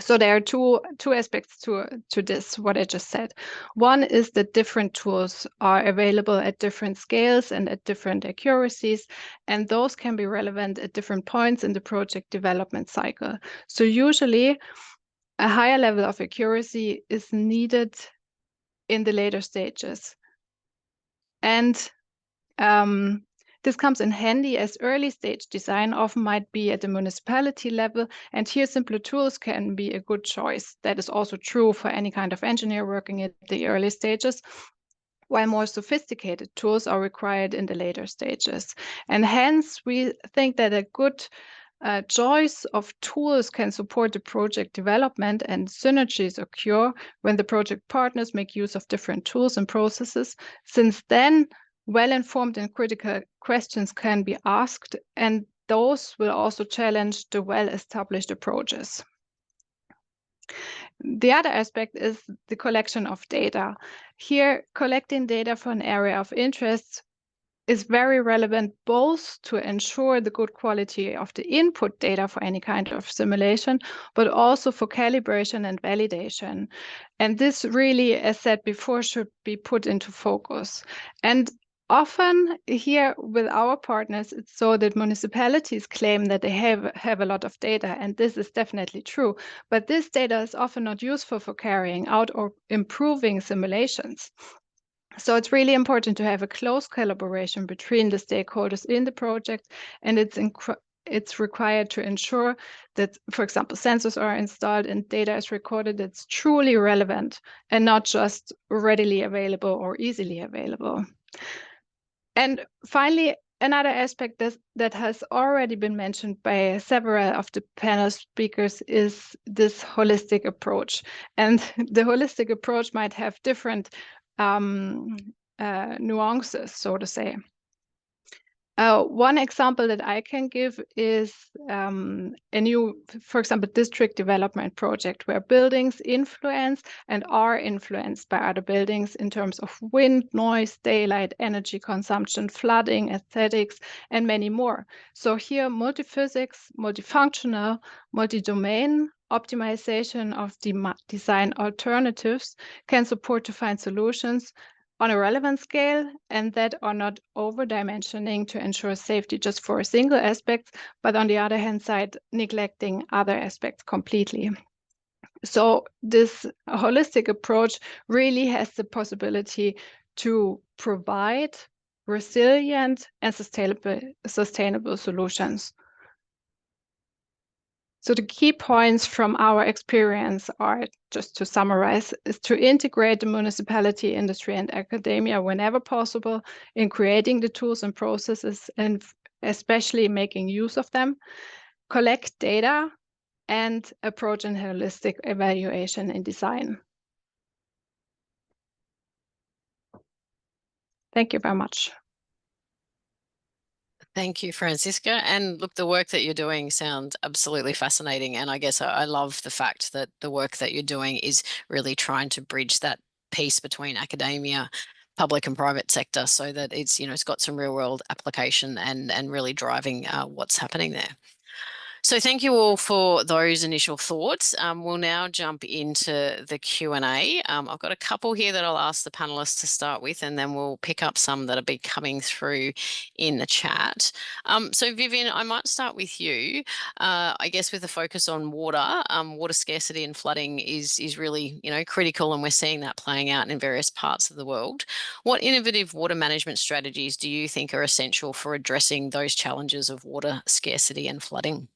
So there are two aspects to this, what I just said. One is that different tools are available at different scales and at different accuracies, and those can be relevant at different points in the project development cycle. So usually a higher level of accuracy is needed in the later stages. And this comes in handy as early stage design often might be at the municipality level, and here simpler tools can be a good choice. That is also true for any kind of engineer working at the early stages, while more sophisticated tools are required in the later stages. And hence, we think that a good choice of tools can support the project development, and synergies occur when the project partners make use of different tools and processes, since then well-informed and critical questions can be asked, and those will also challenge the well-established approaches. The other aspect is the collection of data. Here, collecting data for an area of interest is very relevant both to ensure the good quality of the input data for any kind of simulation, but also for calibration and validation. And this really, as said before, should be put into focus. And often here with our partners, it's so that municipalities claim that they have a lot of data, and this is definitely true. But this data is often not useful for carrying out or improving simulations. So it's really important to have a close collaboration between the stakeholders in the project, and it's required to ensure that, for example, sensors are installed and data is recorded that's truly relevant and not just readily available or easily available. And finally, another aspect that has already been mentioned by several of the panel speakers is this holistic approach. And the holistic approach might have different nuances, so to say. One example that I can give is a new, for example, district development project where buildings influence and are influenced by other buildings in terms of wind, noise, daylight, energy consumption, flooding, aesthetics, and many more. So here, multi-physics, multifunctional, multi-domain optimization of design alternatives can support to find solutions on a relevant scale, and that are not over-dimensioning to ensure safety just for a single aspect, but on the other hand side, neglecting other aspects completely. So this holistic approach really has the possibility to provide resilient and sustainable solutions. So the key points from our experience are, just to summarize, is to integrate the municipality, industry, and academia whenever possible in creating the tools and processes, and especially making use of them, collect data, and approach a holistic evaluation and design. Thank you very much. Thank you, Franziska. And look, the work that you're doing sounds absolutely fascinating. And I guess I love the fact that the work that you're doing is really trying to bridge that piece between academia, public and private sector, so that it's, it's got some real world application and really driving what's happening there. So thank you all for those initial thoughts. We'll now jump into the Q&A. I've got a couple here that I'll ask the panelists to start with, and then we'll pick up some that'll be coming through in the chat. So Vivian, I might start with you. I guess with the focus on water, water scarcity and flooding is really, critical, and we're seeing that playing out in various parts of the world. What innovative water management strategies do you think are essential for addressing those challenges of water scarcity and flooding?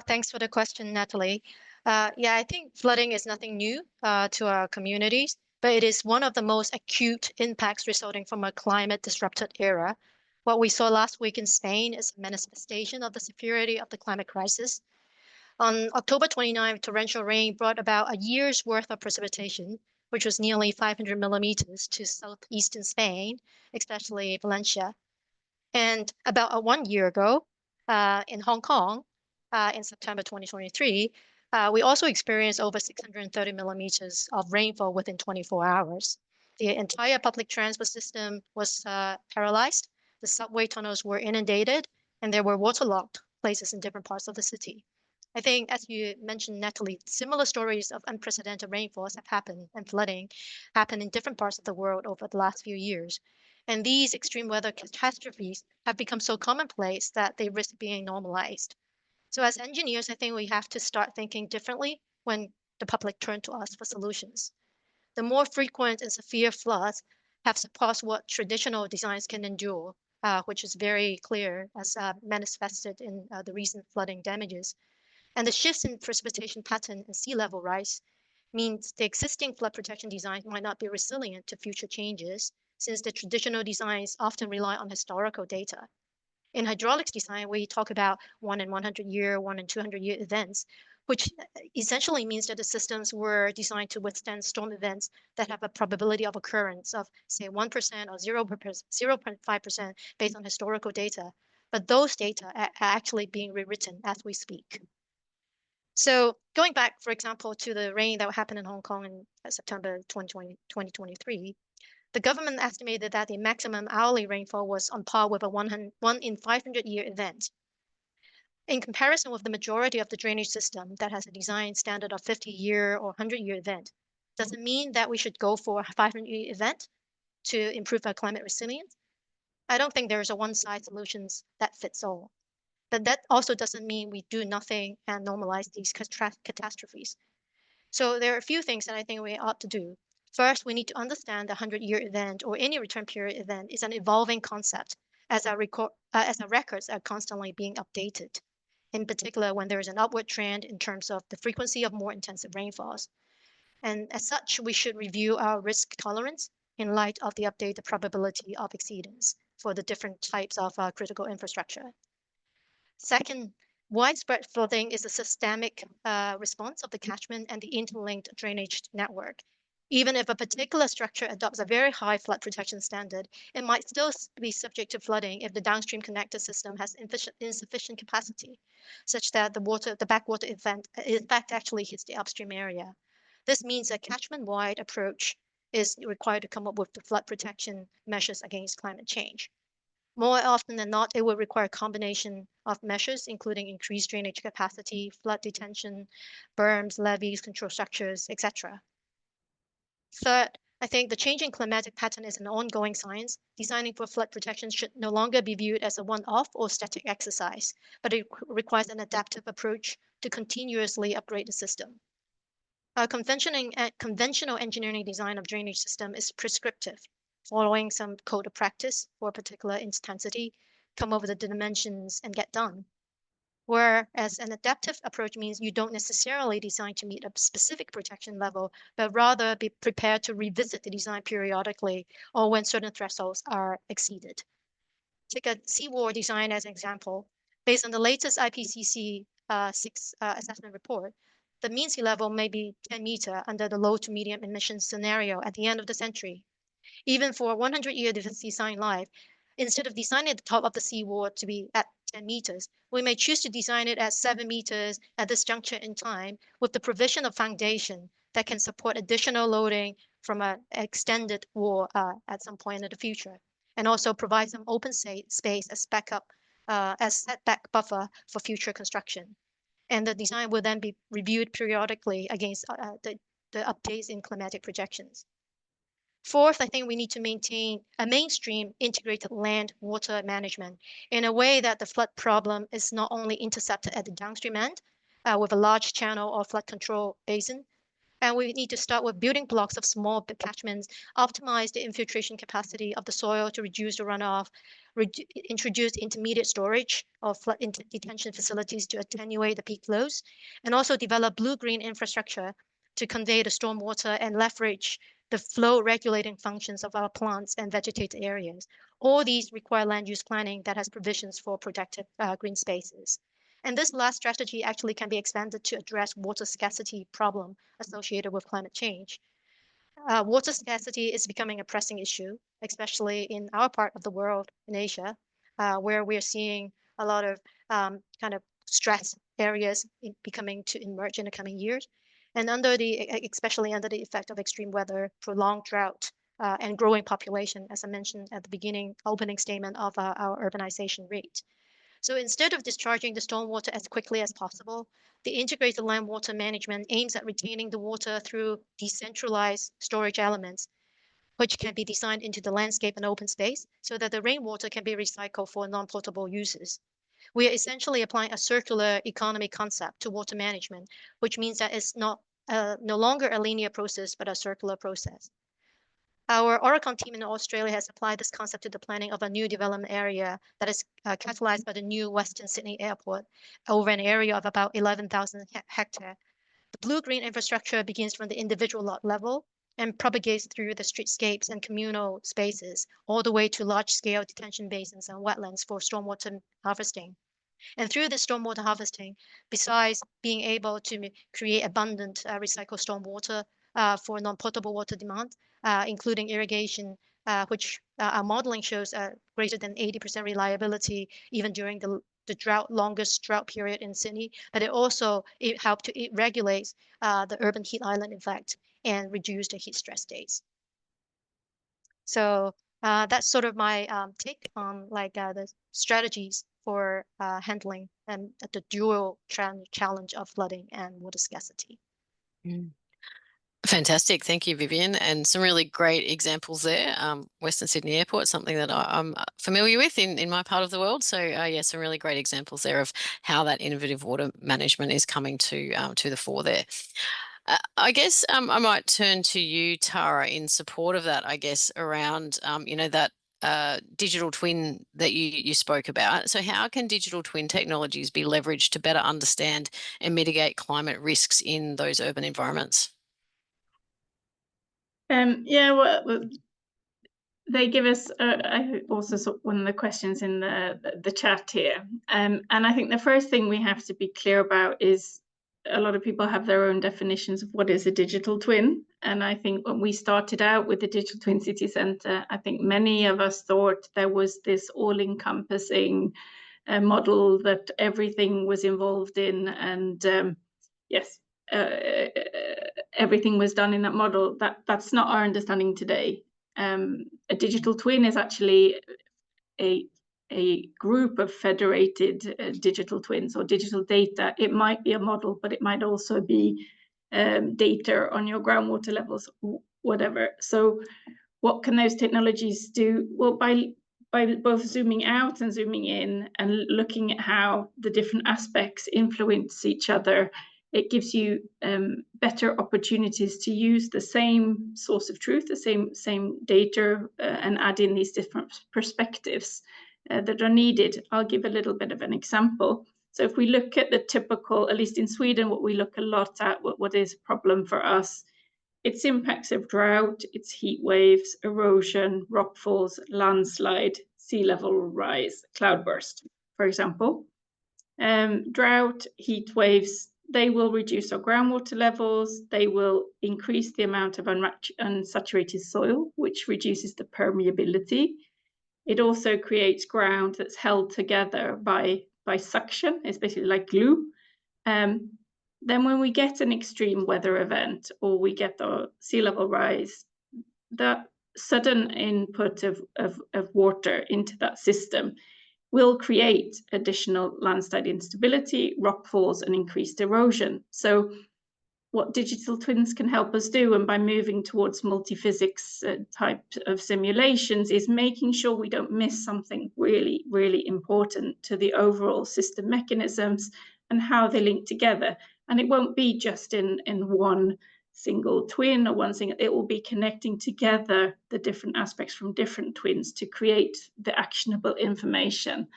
Thanks for the question, Natalie. Yeah, I think flooding is nothing new to our communities, but it is one of the most acute impacts resulting from a climate-disrupted era. What we saw last week in Spain is a manifestation of the severity of the climate crisis. On October 29, torrential rain brought about a year's worth of precipitation, which was nearly 500 millimeters to southeastern Spain, especially Valencia. And about 1 year ago, in Hong Kong, in September 2023, we also experienced over 630 millimeters of rainfall within 24 hours. The entire public transport system was paralyzed. The subway tunnels were inundated, and there were waterlogged places in different parts of the city. I think, as you mentioned, Natalie, similar stories of unprecedented rainfalls have happened, and flooding happened in different parts of the world over the last few years. And these extreme weather catastrophes have become so commonplace that they risk being normalized. So as engineers, I think we have to start thinking differently when the public turn to us for solutions. The more frequent and severe floods have surpassed what traditional designs can endure, which is very clear as manifested in the recent flooding damages. And the shifts in precipitation pattern and sea level rise means the existing flood protection design might not be resilient to future changes, since the traditional designs often rely on historical data. In hydraulics design, we talk about 1 in 100 year, 1 in 200 year events, which essentially means that the systems were designed to withstand storm events that have a probability of occurrence of, say, 1% or 0.5% based on historical data. But those data are actually being rewritten as we speak. So going back, for example, to the rain that happened in Hong Kong in September 2023, the government estimated that the maximum hourly rainfall was on par with a 1 in 500 year event. In comparison with the majority of the drainage system that has a design standard of 50 year or 100 year event, does it mean that we should go for a 500 year event to improve our climate resilience? I don't think there's a one size solutions that fits all. But that also doesn't mean we do nothing and normalize these catastrophes. So there are a few things that I think we ought to do. First, we need to understand the 100-year event or any return period event is an evolving concept as our records are constantly being updated, in particular when there is an upward trend in terms of the frequency of more intensive rainfalls. And as such, we should review our risk tolerance in light of the updated probability of exceedance for the different types of critical infrastructure. Second, widespread flooding is a systemic response of the catchment and the interlinked drainage network. Even if a particular structure adopts a very high flood protection standard, it might still be subject to flooding if the downstream connected system has insufficient capacity, such that the backwater event in fact actually hits the upstream area. This means a catchment-wide approach is required to come up with the flood protection measures against climate change. More often than not, it will require a combination of measures, including increased drainage capacity, flood detention, berms, levees, control structures, etc. Third, I think the changing climatic pattern is an ongoing science. Designing for flood protection should no longer be viewed as a one-off or static exercise, but it requires an adaptive approach to continuously upgrade the system. Conventional engineering design of drainage system is prescriptive, following some code of practice for a particular intensity, come over the dimensions and get done. Whereas an adaptive approach means you don't necessarily design to meet a specific protection level, but rather be prepared to revisit the design periodically or when certain thresholds are exceeded. Take a seawall design as an example. Based on the latest IPCC 6 assessment report, the mean sea level may be 10 meters under the low to medium emissions scenario at the end of the century. Even for a 100-year design life, instead of designing the top of the seawall to be at 10 meters, we may choose to design it at 7 meters at this juncture in time with the provision of foundation that can support additional loading from an extended wall at some point in the future, and also provide some open space as backup, as setback buffer for future construction. And the design will then be reviewed periodically against the updates in climatic projections. Fourth, I think we need to maintain a mainstream integrated land water management in a way that the flood problem is not only intercepted at the downstream end with a large channel or flood control basin, and we need to start with building blocks of small catchments, optimize the infiltration capacity of the soil to reduce the runoff, introduce intermediate storage or flood detention facilities to attenuate the peak flows, and also develop blue-green infrastructure to convey the stormwater and leverage the flow regulating functions of our plants and vegetated areas. All these require land use planning that has provisions for protected green spaces. And this last strategy actually can be expanded to address water scarcity problem associated with climate change. Water scarcity is becoming a pressing issue, especially in our part of the world, in Asia, where we are seeing a lot of kind of stress areas becoming to emerge in the coming years. And especially under the effect of extreme weather, prolonged drought, and growing population, as I mentioned at the opening statement of our urbanization rate. So instead of discharging the stormwater as quickly as possible, the integrated land water management aims at retaining the water through decentralized storage elements, which can be designed into the landscape and open space so that the rainwater can be recycled for non-potable uses. We are essentially applying a circular economy concept to water management, which means that it's no longer a linear process, but a circular process. Our Aurecon team in Australia has applied this concept to the planning of a new development area that is catalyzed by the new Western Sydney Airport over an area of about 11,000 hectares. The blue-green infrastructure begins from the individual lot level and propagates through the streetscapes and communal spaces, all the way to large-scale detention basins and wetlands for stormwater harvesting. And through this stormwater harvesting, besides being able to create abundant recycled stormwater for non-potable water demand, including irrigation, which our modeling shows greater than 80% reliability even during the longest drought period in Sydney, but it helped to regulate the urban heat island effect and reduce the heat stress days. So that's sort of my take on the strategies for handling and the dual challenge of flooding and water scarcity. Fantastic. Thank you, Vivian. And some really great examples there. Western Sydney Airport, something that I'm familiar with in my part of the world. So yeah, some really great examples there of how that innovative water management is coming to the fore there. I guess I might turn to you, Tara, in support of that, I guess, around, that digital twin that you spoke about. So how can digital twin technologies be leveraged to better understand and mitigate climate risks in those urban environments? Well, they give us also one of the questions in the chat here. And I think the first thing we have to be clear about is a lot of people have their own definitions of what is a digital twin. And I think when we started out with the Digital Twin City Centre, I think many of us thought there was this all-encompassing model that everything was involved in. And yes, everything was done in that model. That's not our understanding today. A digital twin is actually a group of federated digital twins or digital data. It might be a model, but it might also be data on your groundwater levels, whatever. So what can those technologies do? Well, by both zooming out and zooming in and looking at how the different aspects influence each other, it gives you better opportunities to use the same source of truth, the same data, and add in these different perspectives that are needed. I'll give a little bit of an example. So if we look at the typical, at least in Sweden, what we look a lot at, what is a problem for us, it's impacts of drought, it's heat waves, erosion, rockfalls, landslide, sea level rise, cloudburst, for example. Drought, heat waves, they will reduce our groundwater levels, they will increase the amount of unsaturated soil, which reduces the permeability. It also creates ground that's held together by suction. It's basically like glue. Then when we get an extreme weather event or we get the sea level rise, that sudden input of water into that system will create additional landslide instability, rockfalls, and increased erosion. So what digital twins can help us do, and by moving towards multi-physics type of simulations, is making sure we don't miss something really, really important to the overall system mechanisms and how they link together. And it won't be just in one single twin or one single, it will be connecting together the different aspects from different twins to create the actionable information.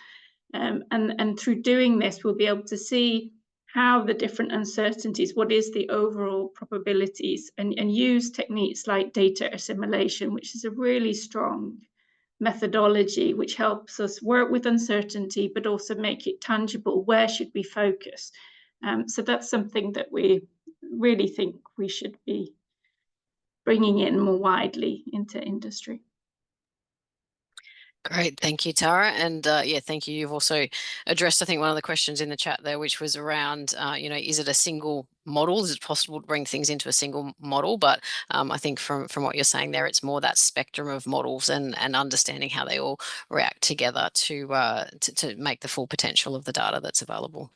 And through doing this, we'll be able to see how the different uncertainties, what is the overall probabilities, and use techniques like data assimilation, which is a really strong methodology which helps us work with uncertainty, but also make it tangible. Where should we focus? So that's something that we really think we should be bringing in more widely into industry. Great, thank you, Tara. And yeah, thank you. You've also addressed, I think, one of the questions in the chat there, which was around, you know, is it a single model? Is it possible to bring things into a single model? But I think from what you're saying there, it's more that spectrum of models and understanding how they all react together to make the full potential of the data that's available.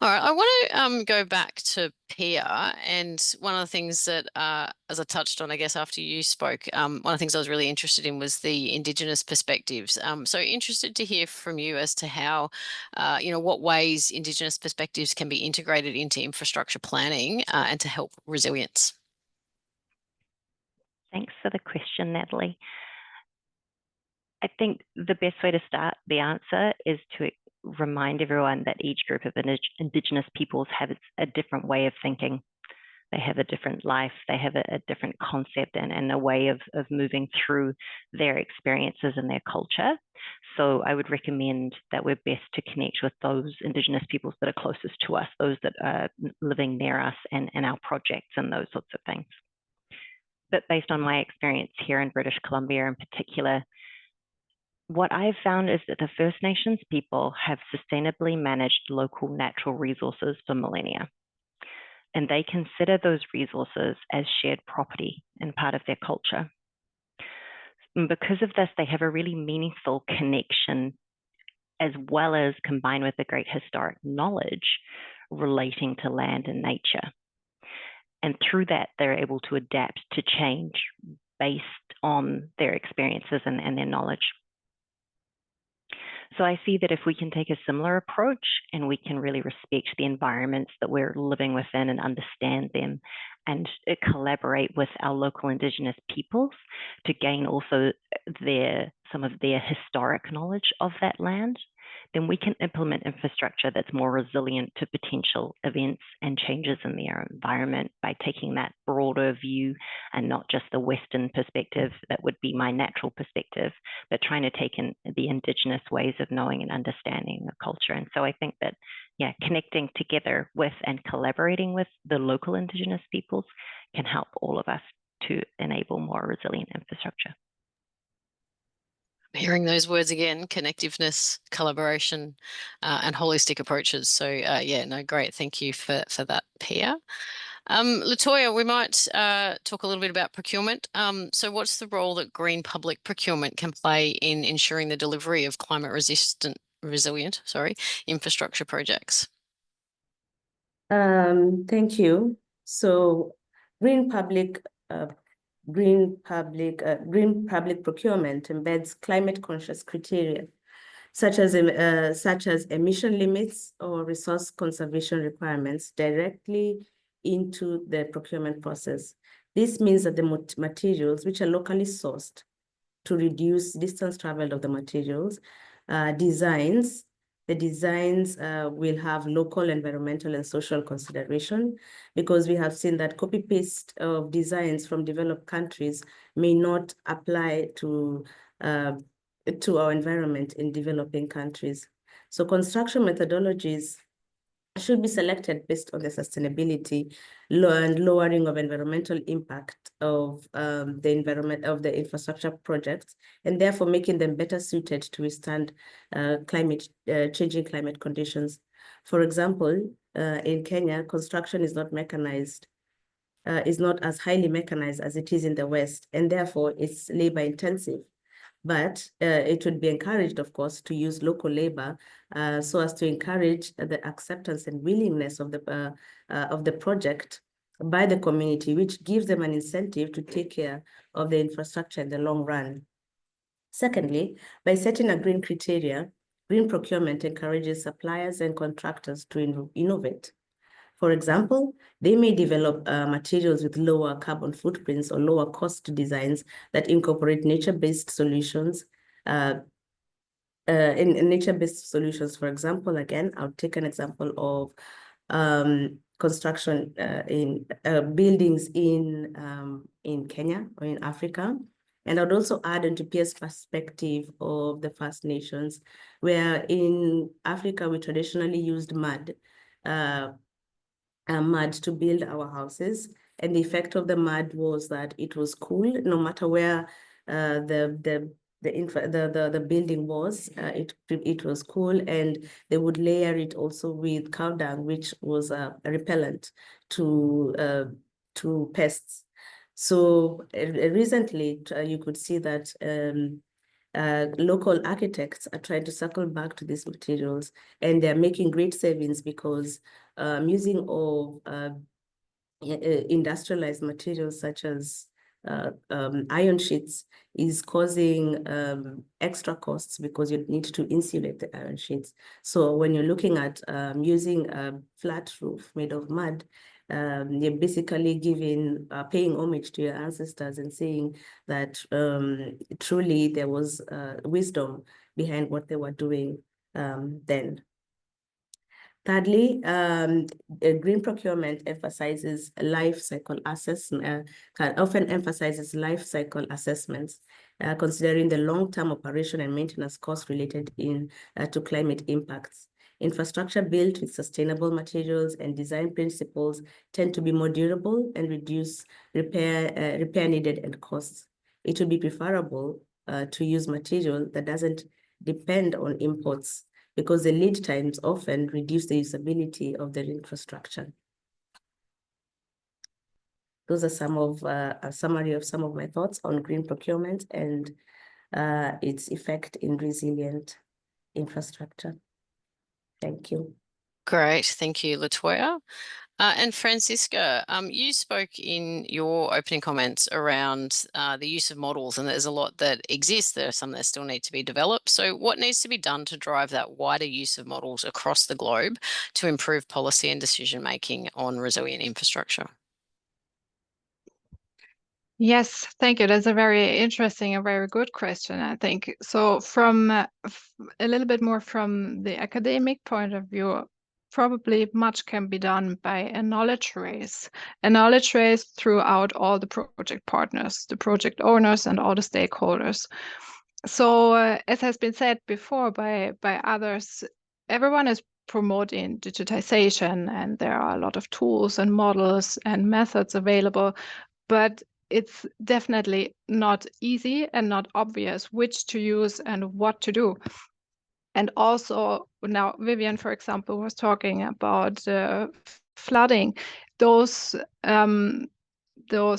All right, I want to go back to Pia, and one of the things that, as I touched on, I guess after you spoke, one of the things I was really interested in was the Indigenous perspectives. So interested to hear from you as to how, you know, what ways Indigenous perspectives can be integrated into infrastructure planning and to help resilience. Thanks for the question, Natalie. I think the best way to start the answer is to remind everyone that each group of Indigenous peoples have a different way of thinking. They have a different life, they have a different concept and a way of moving through their experiences and their culture. So I would recommend that we're best to connect with those Indigenous peoples that are closest to us, those that are living near us and our projects and those sorts of things. But based on my experience here in British Columbia in particular, what I've found is that the First Nations people have sustainably managed local natural resources for millennia. And they consider those resources as shared property and part of their culture. And because of this, they have a really meaningful connection, as well as combined with the great historic knowledge relating to land and nature. And through that, they're able to adapt to change based on their experiences and their knowledge. So I see that if we can take a similar approach and we can really respect the environments that we're living within and understand them and collaborate with our local Indigenous peoples to gain also some of their historic knowledge of that land, then we can implement infrastructure that's more resilient to potential events and changes in their environment by taking that broader view and not just the Western perspective that would be my natural perspective, but trying to take in the Indigenous ways of knowing and understanding the culture. And so I think that, yeah, connecting together with and collaborating with the local Indigenous peoples can help all of us to enable more resilient infrastructure. Hearing those words again, connectiveness, collaboration, and holistic approaches. So yeah, no, great. Thank you for that, Pia. Latoya, we might talk a little bit about procurement. So what's the role that green public procurement can play in ensuring the delivery of resilient infrastructure projects? Thank you. So green public procurement embeds climate-conscious criteria, such as emission limits or resource conservation requirements directly into the procurement process. This means that the materials which are locally sourced to reduce distance traveled of the materials, designs The designs will have local, environmental, and social consideration, because we have seen that copy-paste of designs from developed countries may not apply to our environment in developing countries. So construction methodologies should be selected based on the sustainability and lowering of environmental impact of the infrastructure projects, and therefore making them better suited to withstand changing climate conditions. For example, in Kenya, construction is not mechanized, is not as highly mechanized as it is in the West, and therefore it's labor intensive. But it would be encouraged, of course, to use local labor so as to encourage the acceptance and willingness of the project by the community, which gives them an incentive to take care of the infrastructure in the long run. Secondly, by setting a green criteria, green procurement encourages suppliers and contractors to innovate. For example, they may develop materials with lower carbon footprints or lower cost designs that incorporate nature-based solutions. In nature-based solutions, for example, again, I'll take an example of construction in buildings in Kenya or in Africa. And I'd also add into Pia's perspective of the First Nations, where in Africa, we traditionally used mud to build our houses, and the effect of the mud was that it was cool no matter where the building was. It was cool, and they would layer it also with cow dung, which was a repellent to pests. So recently, you could see that local architects are trying to circle back to these materials, and they're making great savings because using of industrialized materials such as iron sheets is causing extra costs because you need to insulate the iron sheets. So when you're looking at using a flat roof made of mud, you're basically paying homage to your ancestors and saying that truly there was wisdom behind what they were doing then. Thirdly, green procurement emphasizes life cycle assessment, often emphasizes life cycle assessments, considering the long-term operation and maintenance costs related to climate impacts. Infrastructure built with sustainable materials and design principles tend to be more durable and reduce repair needed and costs. It would be preferable to use material that doesn't depend on imports, because the lead times often reduce the usability of the infrastructure. Those are some of a summary of some of my thoughts on green procurement and its effect in resilient infrastructure. Thank you. Great, thank you, Latoya. And Franziska, you spoke in your opening comments around the use of models, and there's a lot that exists. There are some that still need to be developed. So what needs to be done to drive that wider use of models across the globe to improve policy and decision-making on resilient infrastructure? Yes, thank you. That's a very interesting and very good question, I think. So from a little bit more from the academic point of view, probably much can be done by a knowledge raise throughout all the project partners, the project owners, and all the stakeholders. So as has been said before by others, everyone is promoting digitization, and there are a lot of tools and models and methods available, but it's definitely not easy and not obvious which to use and what to do. And also now Vivian, for example, was talking about flooding. Those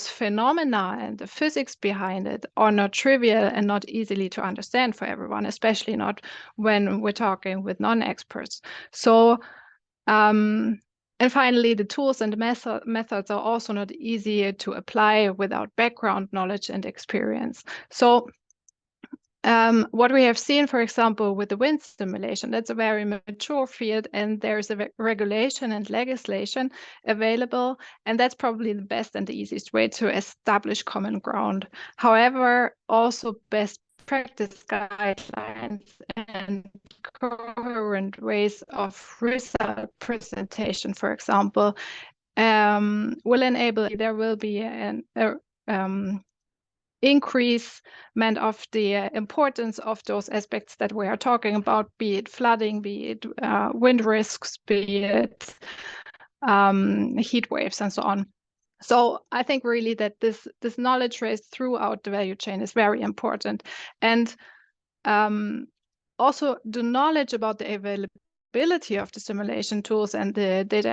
phenomena and the physics behind it are not trivial and not easily to understand for everyone, especially not when we're talking with non-experts. So and finally, the tools and the methods are also not easy to apply without background knowledge and experience. So what we have seen, for example, with the wind simulation, that's a very mature field, and there's a regulation and legislation available, and that's probably the best and the easiest way to establish common ground. However, also best practice guidelines and coherent ways of result presentation, for example, will enable there will be an increasement of the importance of those aspects that we are talking about, be it flooding, be it wind risks, be it heat waves, and so on. So I think really that this knowledge raise throughout the value chain is very important. And also the knowledge about the availability of the simulation tools and the data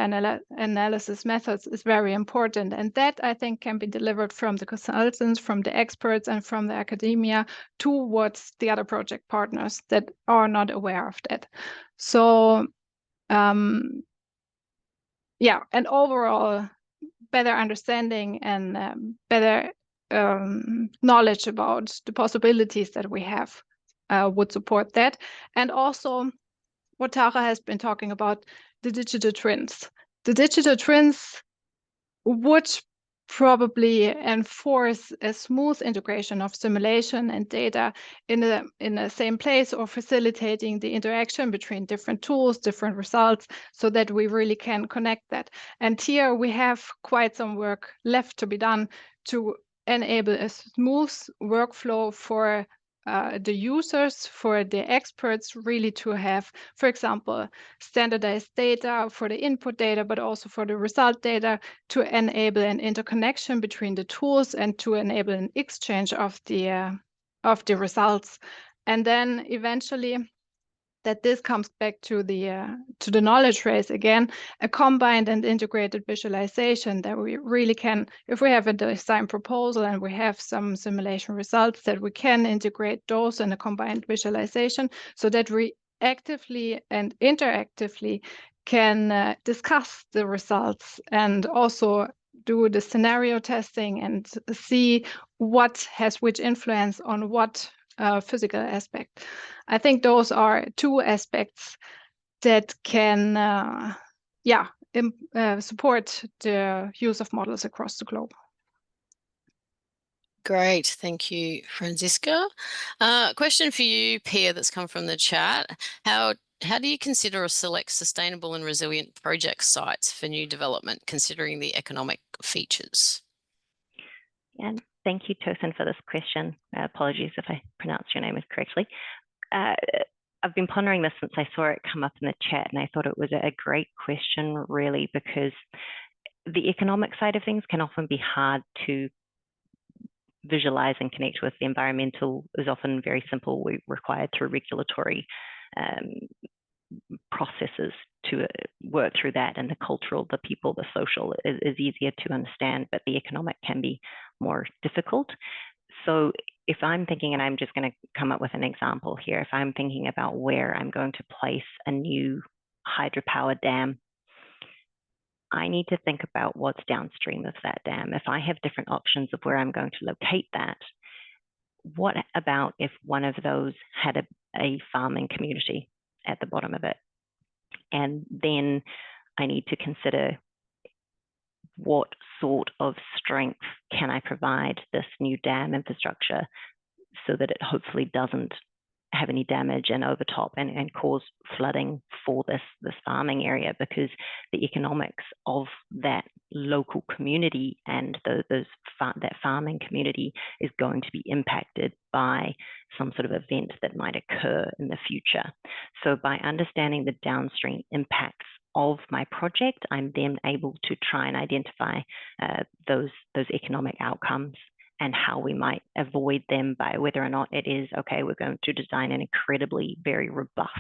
analysis methods is very important. And that, I think, can be delivered from the consultants, from the experts, and from the academia towards the other project partners that are not aware of that. So yeah, and overall, better understanding and better knowledge about the possibilities that we have would support that. And also what Tara has been talking about, the digital twins. The digital twins would probably enforce a smooth integration of simulation and data in the same place, or facilitating the interaction between different tools, different results, so that we really can connect that. And here we have quite some work left to be done to enable a smooth workflow for the users, for the experts, really to have, for example, standardized data for the input data, but also for the result data, to enable an interconnection between the tools and to enable an exchange of the results. And then eventually, that this comes back to the knowledge race again, a combined and integrated visualization that we really can, if we have a design proposal and we have some simulation results, that we can integrate those in a combined visualization, so that we actively and interactively can discuss the results and also do the scenario testing and see what has which influence on what physical aspect. I think those are two aspects that can support the use of models across the globe. Great, thank you, Franziska. Question for you, Pia, that's come from the chat. How do you consider or select sustainable and resilient project sites for new development, considering the economic features? Yeah, thank you, Tosin, for this question. Apologies if I pronounced your name incorrectly. I've been pondering this since I saw it come up in the chat, and I thought it was a great question, really, because the economic side of things can often be hard to visualize and connect with. The environmental is often very simple. We're required through regulatory processes to work through that, and the cultural, the people, the social is easier to understand, but the economic can be more difficult. So if I'm thinking, and I'm just going to come up with an example here, if I'm thinking about where I'm going to place a new hydropower dam, I need to think about what's downstream of that dam. If I have different options of where I'm going to locate that, what about if one of those had a farming community at the bottom of it? And then I need to consider what sort of strength can I provide this new dam infrastructure so that it hopefully doesn't have any damage and overtop and cause flooding for this farming area, because the economics of that local community and that farming community is going to be impacted by some sort of event that might occur in the future. So by understanding the downstream impacts of my project, I'm then able to try and identify those economic outcomes and how we might avoid them, by whether or not it is, okay, we're going to design an incredibly very robust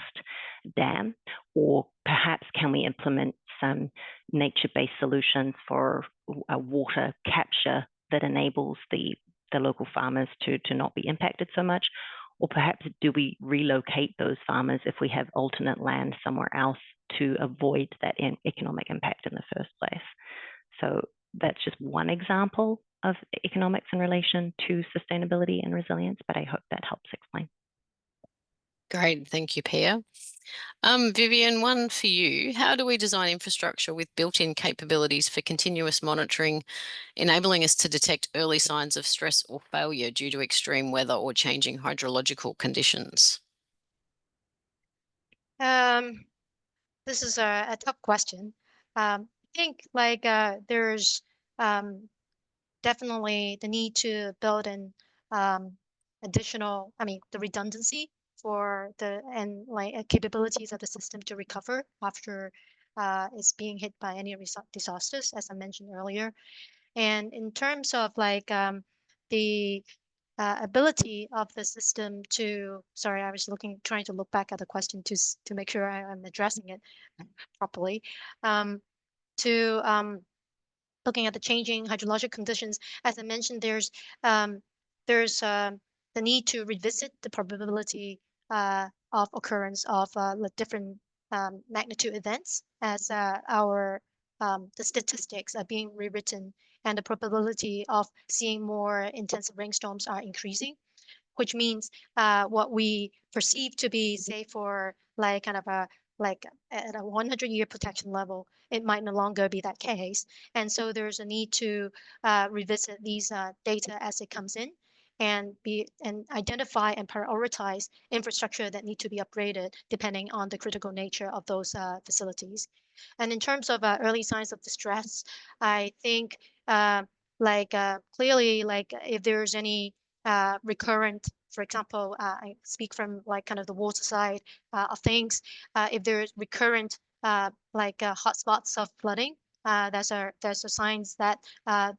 dam, or perhaps can we implement some nature-based solutions for water capture that enables the local farmers to not be impacted so much, or perhaps do we relocate those farmers if we have alternate land somewhere else to avoid that economic impact in the first place. So that's just one example of economics in relation to sustainability and resilience, but I hope that helps explain. Great, thank you, Pia. Vivian, one for you. How do we design infrastructure with built-in capabilities for continuous monitoring, enabling us to detect early signs of stress or failure due to extreme weather or changing hydrological conditions? This is a tough question. I think there's definitely the need to build in additional, the redundancy for capabilities of the system to recover after it's being hit by any disasters, as I mentioned earlier. And in terms of the ability of the system to, sorry, I was trying to look back at the question to make sure I'm addressing it properly. Looking at the changing hydrologic conditions, as I mentioned, there's the need to revisit the probability of occurrence of different magnitude events as the statistics are being rewritten and the probability of seeing more intensive rainstorms are increasing, which means what we perceive to be, say, for at a 100-year protection level, it might no longer be that case. And so there's a need to revisit these data as it comes in and identify and prioritize infrastructure that need to be upgraded depending on the critical nature of those facilities. And in terms of early signs of distress, I think clearly, if there's any recurrent, for example, I speak from the water side of things. If there's recurrent hotspots of flooding, there's a signs that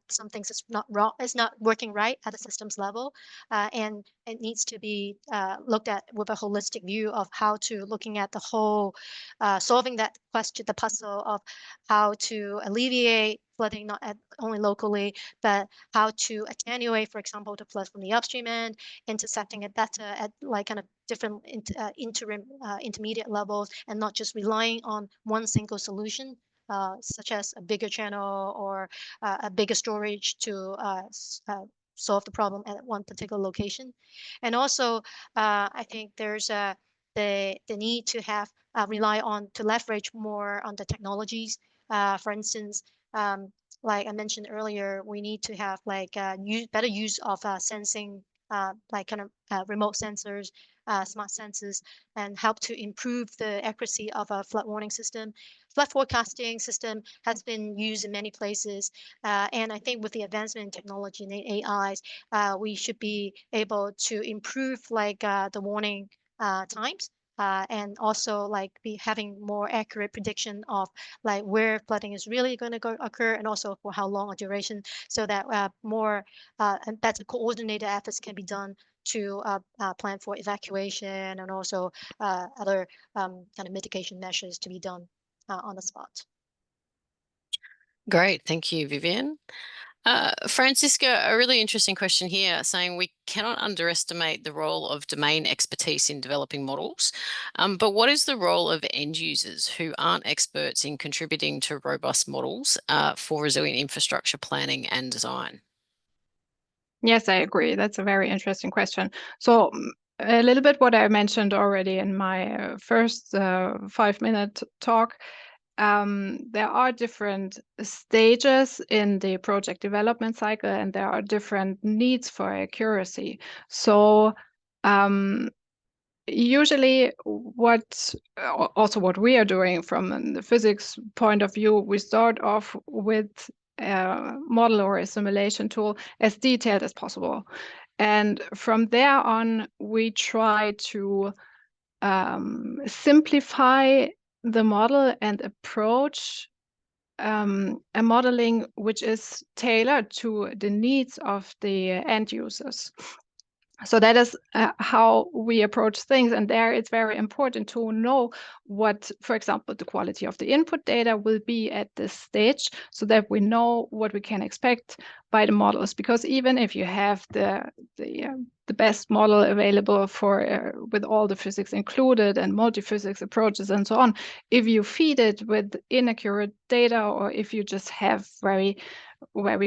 some things is not wrong, it's not working right at the systems level, and it needs to be looked at with a holistic view of how to looking at the whole, solving that question, the puzzle of how to alleviate flooding not only locally, but how to attenuate, for example, the flood from the upstream end, intersecting it better at different intermediate levels, and not just relying on one single solution, such as a bigger channel or a bigger storage to solve the problem at one particular location. And also, I think there's the need to have to leverage more on the technologies. For instance, like I mentioned earlier, we need to have better use of sensing, remote sensors, smart sensors, and help to improve the accuracy of a flood warning system. Flood forecasting system has been used in many places, and I think with the advancement in technology and AIs, we should be able to improve the warning times. And also be having more accurate prediction of where flooding is really going to occur, and also for how long a duration, so that more and better coordinated efforts can be done to plan for evacuation, and also other mitigation measures to be done on the spot. Great, thank you, Vivian. Franziska, a really interesting question here, saying we cannot underestimate the role of domain expertise in developing models, but what is the role of end users who aren't experts in contributing to robust models for resilient infrastructure planning and design? Yes, I agree. That's a very interesting question. So a little bit what I mentioned already in my first 5-minute talk. There are different stages in the project development cycle, and there are different needs for accuracy. So usually what we are doing from the physics point of view, we start off with a model or a simulation tool as detailed as possible. And from there on, we try to simplify the model and approach a modeling which is tailored to the needs of the end users. So that is how we approach things. And there it's very important to know what, for example, the quality of the input data will be at this stage, so that we know what we can expect by the models. Because even if you have the best model available for with all the physics included and multi-physics approaches and so on, if you feed it with inaccurate data, or if you just have very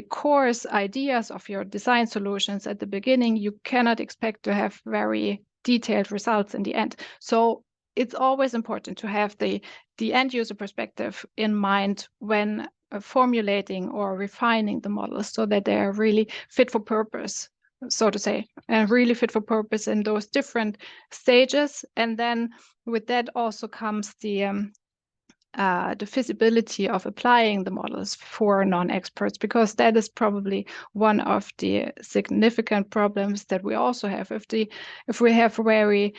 coarse ideas of your design solutions at the beginning, you cannot expect to have very detailed results in the end. So it's always important to have the end user perspective in mind when formulating or refining the models, so that they are really fit for purpose, so to say, and really fit for purpose in those different stages. And then with that also comes the feasibility of applying the models for non-experts, because that is probably one of the significant problems that we also have. If we have very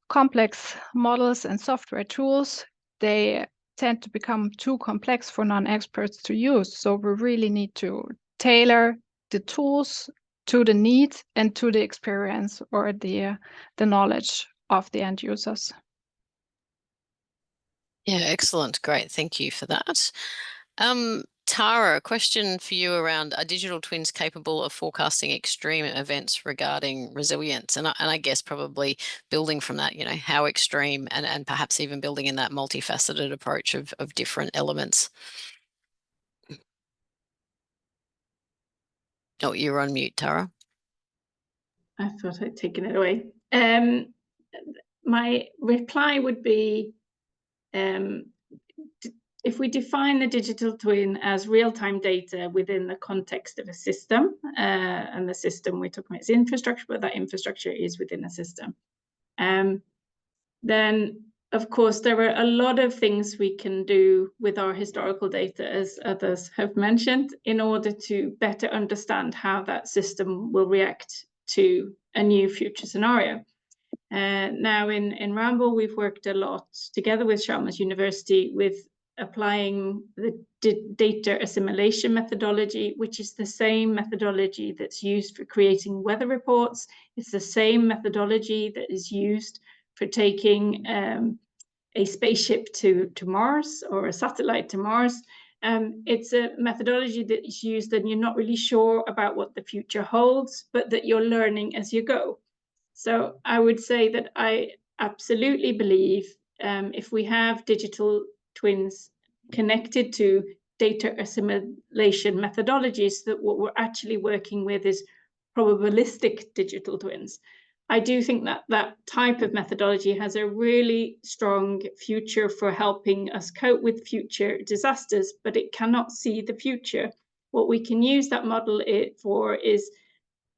complex models and software tools, they tend to become too complex for non-experts to use. So we really need to tailor the tools to the need and to the experience or the knowledge of the end users. Yeah, excellent. Great. Thank you for that. Tara, a question for you around, are digital twins capable of forecasting extreme events regarding resilience? And I guess probably building from that, you know, how extreme, and perhaps even building in that multifaceted approach of different elements. Oh, you're on mute, Tara. I thought I'd taken it away. My reply would be, if we define the digital twin as real-time data within the context of a system, and the system we're talking about is infrastructure, but that infrastructure is within a system, then of course there are a lot of things we can do with our historical data, as others have mentioned, in order to better understand how that system will react to a new future scenario. Now in Ramboll, we've worked a lot together with Chalmers University with applying the data assimilation methodology, which is the same methodology that's used for creating weather reports. It's the same methodology that is used for taking a spaceship to Mars, or a satellite to Mars. It's a methodology that is used and you're not really sure about what the future holds, but that you're learning as you go. So I would say that I absolutely believe if we have digital twins connected to data assimilation methodologies, that what we're actually working with is probabilistic digital twins. I do think that that type of methodology has a really strong future for helping us cope with future disasters, but it cannot see the future. What we can use that model for is,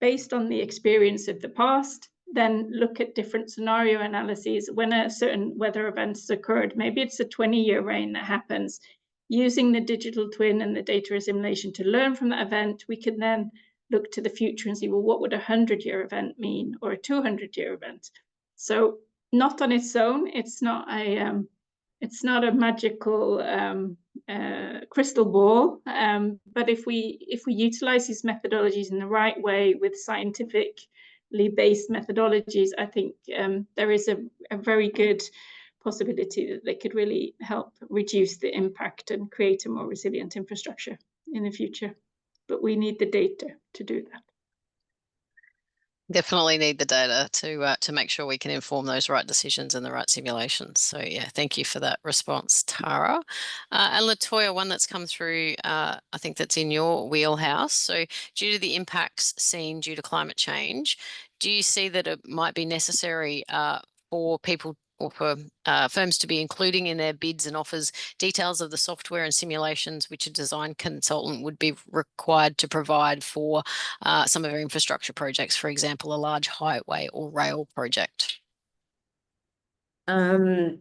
based on the experience of the past, then look at different scenario analyses. When a certain weather event has occurred, maybe it's a 20-year rain that happens, using the digital twin and the data assimilation to learn from that event, we can then look to the future and see, well, what would a 100-year event mean, or a 200-year event? So not on its own, it's not a magical crystal ball, but if we utilize these methodologies in the right way with scientifically based methodologies, I think there is a very good possibility that they could really help reduce the impact and create a more resilient infrastructure in the future. But we need the data to do that. Definitely need the data to make sure we can inform those right decisions and the right simulations. So yeah, thank you for that response, Tara. And Latoya, one that's come through, I think that's in your wheelhouse. So due to the impacts seen due to climate change, do you see that it might be necessary for people or for firms to be including in their bids and offers details of the software and simulations which a design consultant would be required to provide for some of our infrastructure projects, for example, a large highway or rail project? Thank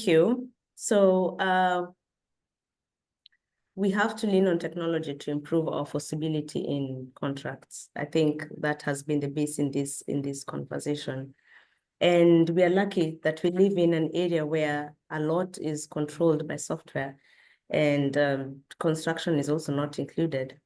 you. So we have to lean on technology to improve our feasibility in contracts. I think that has been the base in this conversation. And we are lucky that we live in an area where a lot is controlled by software, and construction is also not included.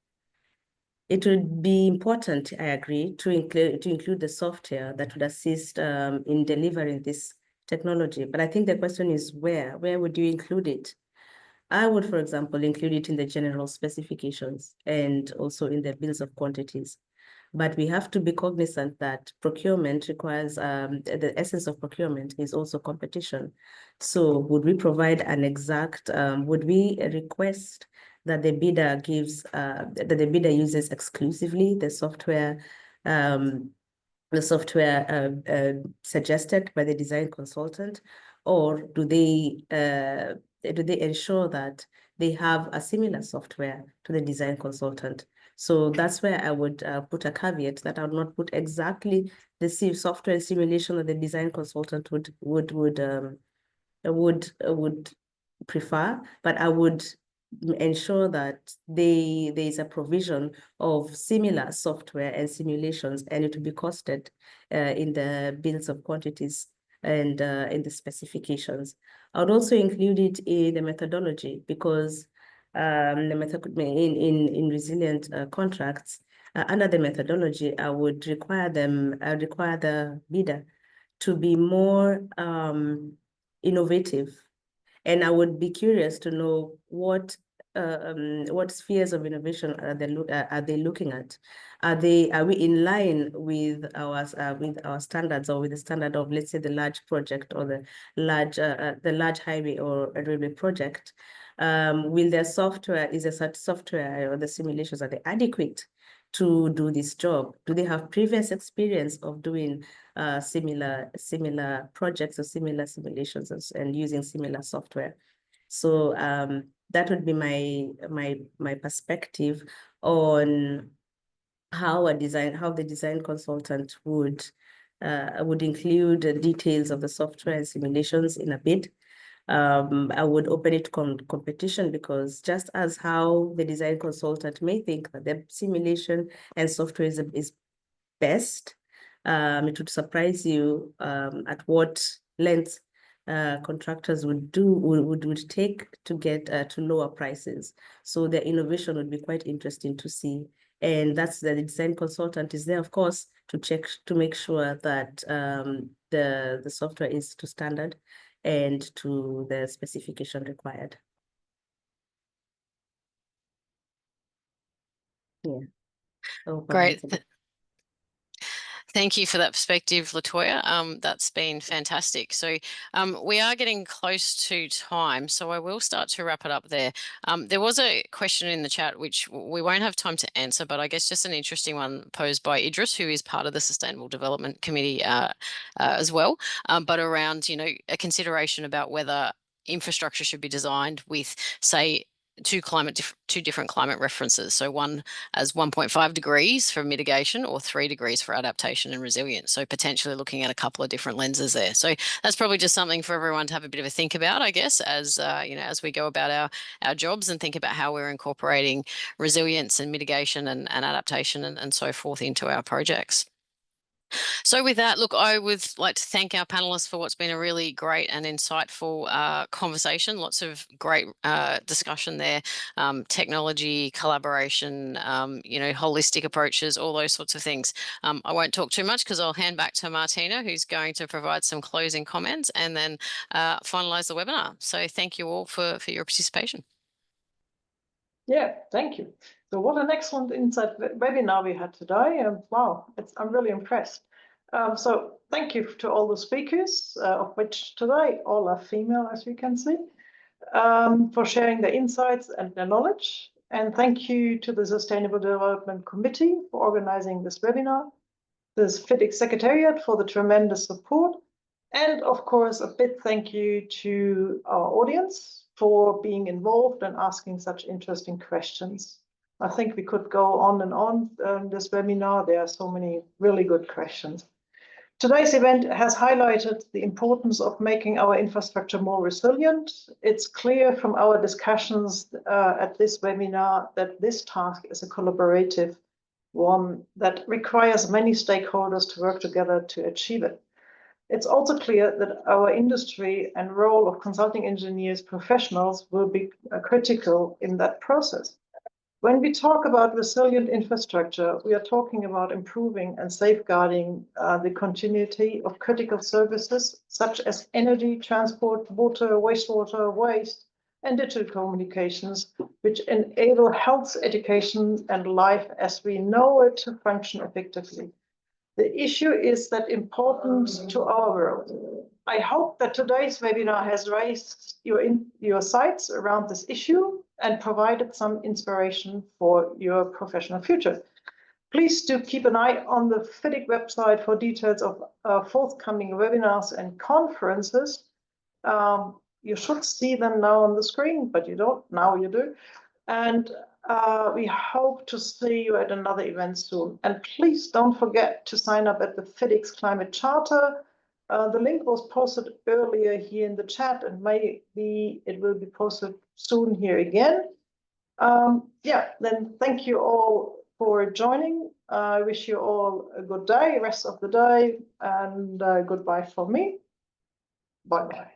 It would be important, I agree, to include the software that would assist in delivering this technology. But I think the question is where would you include it? I would, for example, include it in the general specifications and also in the bills of quantities. But we have to be cognizant that procurement requires, the essence of procurement is also competition. So would we provide an exact, would we request that the bidder gives, that the bidder uses exclusively the software the software suggested by the design consultant, or do they ensure that they have a similar software to the design consultant? So that's where I would put a caveat that I would not put exactly the software simulation that the design consultant would prefer, but I would ensure that there is a provision of similar software and simulations, and it will be costed in the bills of quantities and in the specifications. I would also include it in the methodology, because the method in resilient contracts, under the methodology, I would require the bidder to be more innovative. And I would be curious to know what spheres of innovation are they looking at? Are we in line with our standards, or with the standard of, let's say, the large project, or the large highway or a railway project? Will their software, is there such software or the simulations, are they adequate to do this job? Do they have previous experience of doing similar projects or similar simulations and using similar software? So that would be my perspective on how the design consultant would include details of the software and simulations in a bid. I would open it to competition, because just as how the design consultant may think that the simulation and software is best, it would surprise you at what length contractors would take to get to lower prices. So the innovation would be quite interesting to see. And that's the design consultant is there, of course, to make sure that the software is to standard and to the specification required. Yeah. Great. Thank you for that perspective, Latoya. That's been fantastic. So we are getting close to time, so I will start to wrap it up there. There was a question in the chat which we won't have time to answer, but I guess just an interesting one posed by Idris, who is part of the Sustainable Development Committee as well, but around, you know, a consideration about whether infrastructure should be designed with, say, two different climate references. So one as 1.5 degrees for mitigation, or 3 degrees for adaptation and resilience. So potentially looking at a couple of different lenses there. So that's probably just something for everyone to have a bit of a think about, I guess, as you know, as we go about our jobs and think about how we're incorporating resilience and mitigation and adaptation and so forth into our projects. So with that, look, I would like to thank our panelists for what's been a really great and insightful conversation. Lots of great discussion there, technology, collaboration, you know, holistic approaches, all those sorts of things. I won't talk too much because I'll hand back to Martina, who's going to provide some closing comments and then finalise the webinar. So thank you all for your participation. Yeah, thank you. So what an excellent insight webinar we had today. Wow, I'm really impressed. So thank you to all the speakers, of which today all are female, as you can see, for sharing their insights and their knowledge. And thank you to the Sustainable Development Committee for organizing this webinar, the FIDIC Secretariat for the tremendous support, and of course a big thank you to our audience for being involved and asking such interesting questions. I think we could go on and on this webinar. There are so many really good questions. Today's event has highlighted the importance of making our infrastructure more resilient. It's clear from our discussions at this webinar that this task is a collaborative one that requires many stakeholders to work together to achieve it. It's also clear that our industry and role of consulting engineers professionals will be critical in that process. When we talk about resilient infrastructure, we are talking about improving and safeguarding the continuity of critical services such as energy, transport, water, wastewater, waste, and digital communications, which enable health, education, and life as we know it to function effectively. The issue is that important to our world. I hope that today's webinar has raised your sights around this issue and provided some inspiration for your professional future. Please do keep an eye on the FIDIC website for details of forthcoming webinars and conferences. You should see them now on the screen, but you don't. Now you do. And we hope to see you at another event soon. And please don't forget to sign up at the FIDIC's Climate Charter. The link was posted earlier here in the chat, and maybe it will be posted soon here again. Yeah, then thank you all for joining. I wish you all a good day, rest of the day, and goodbye from me. Bye-bye.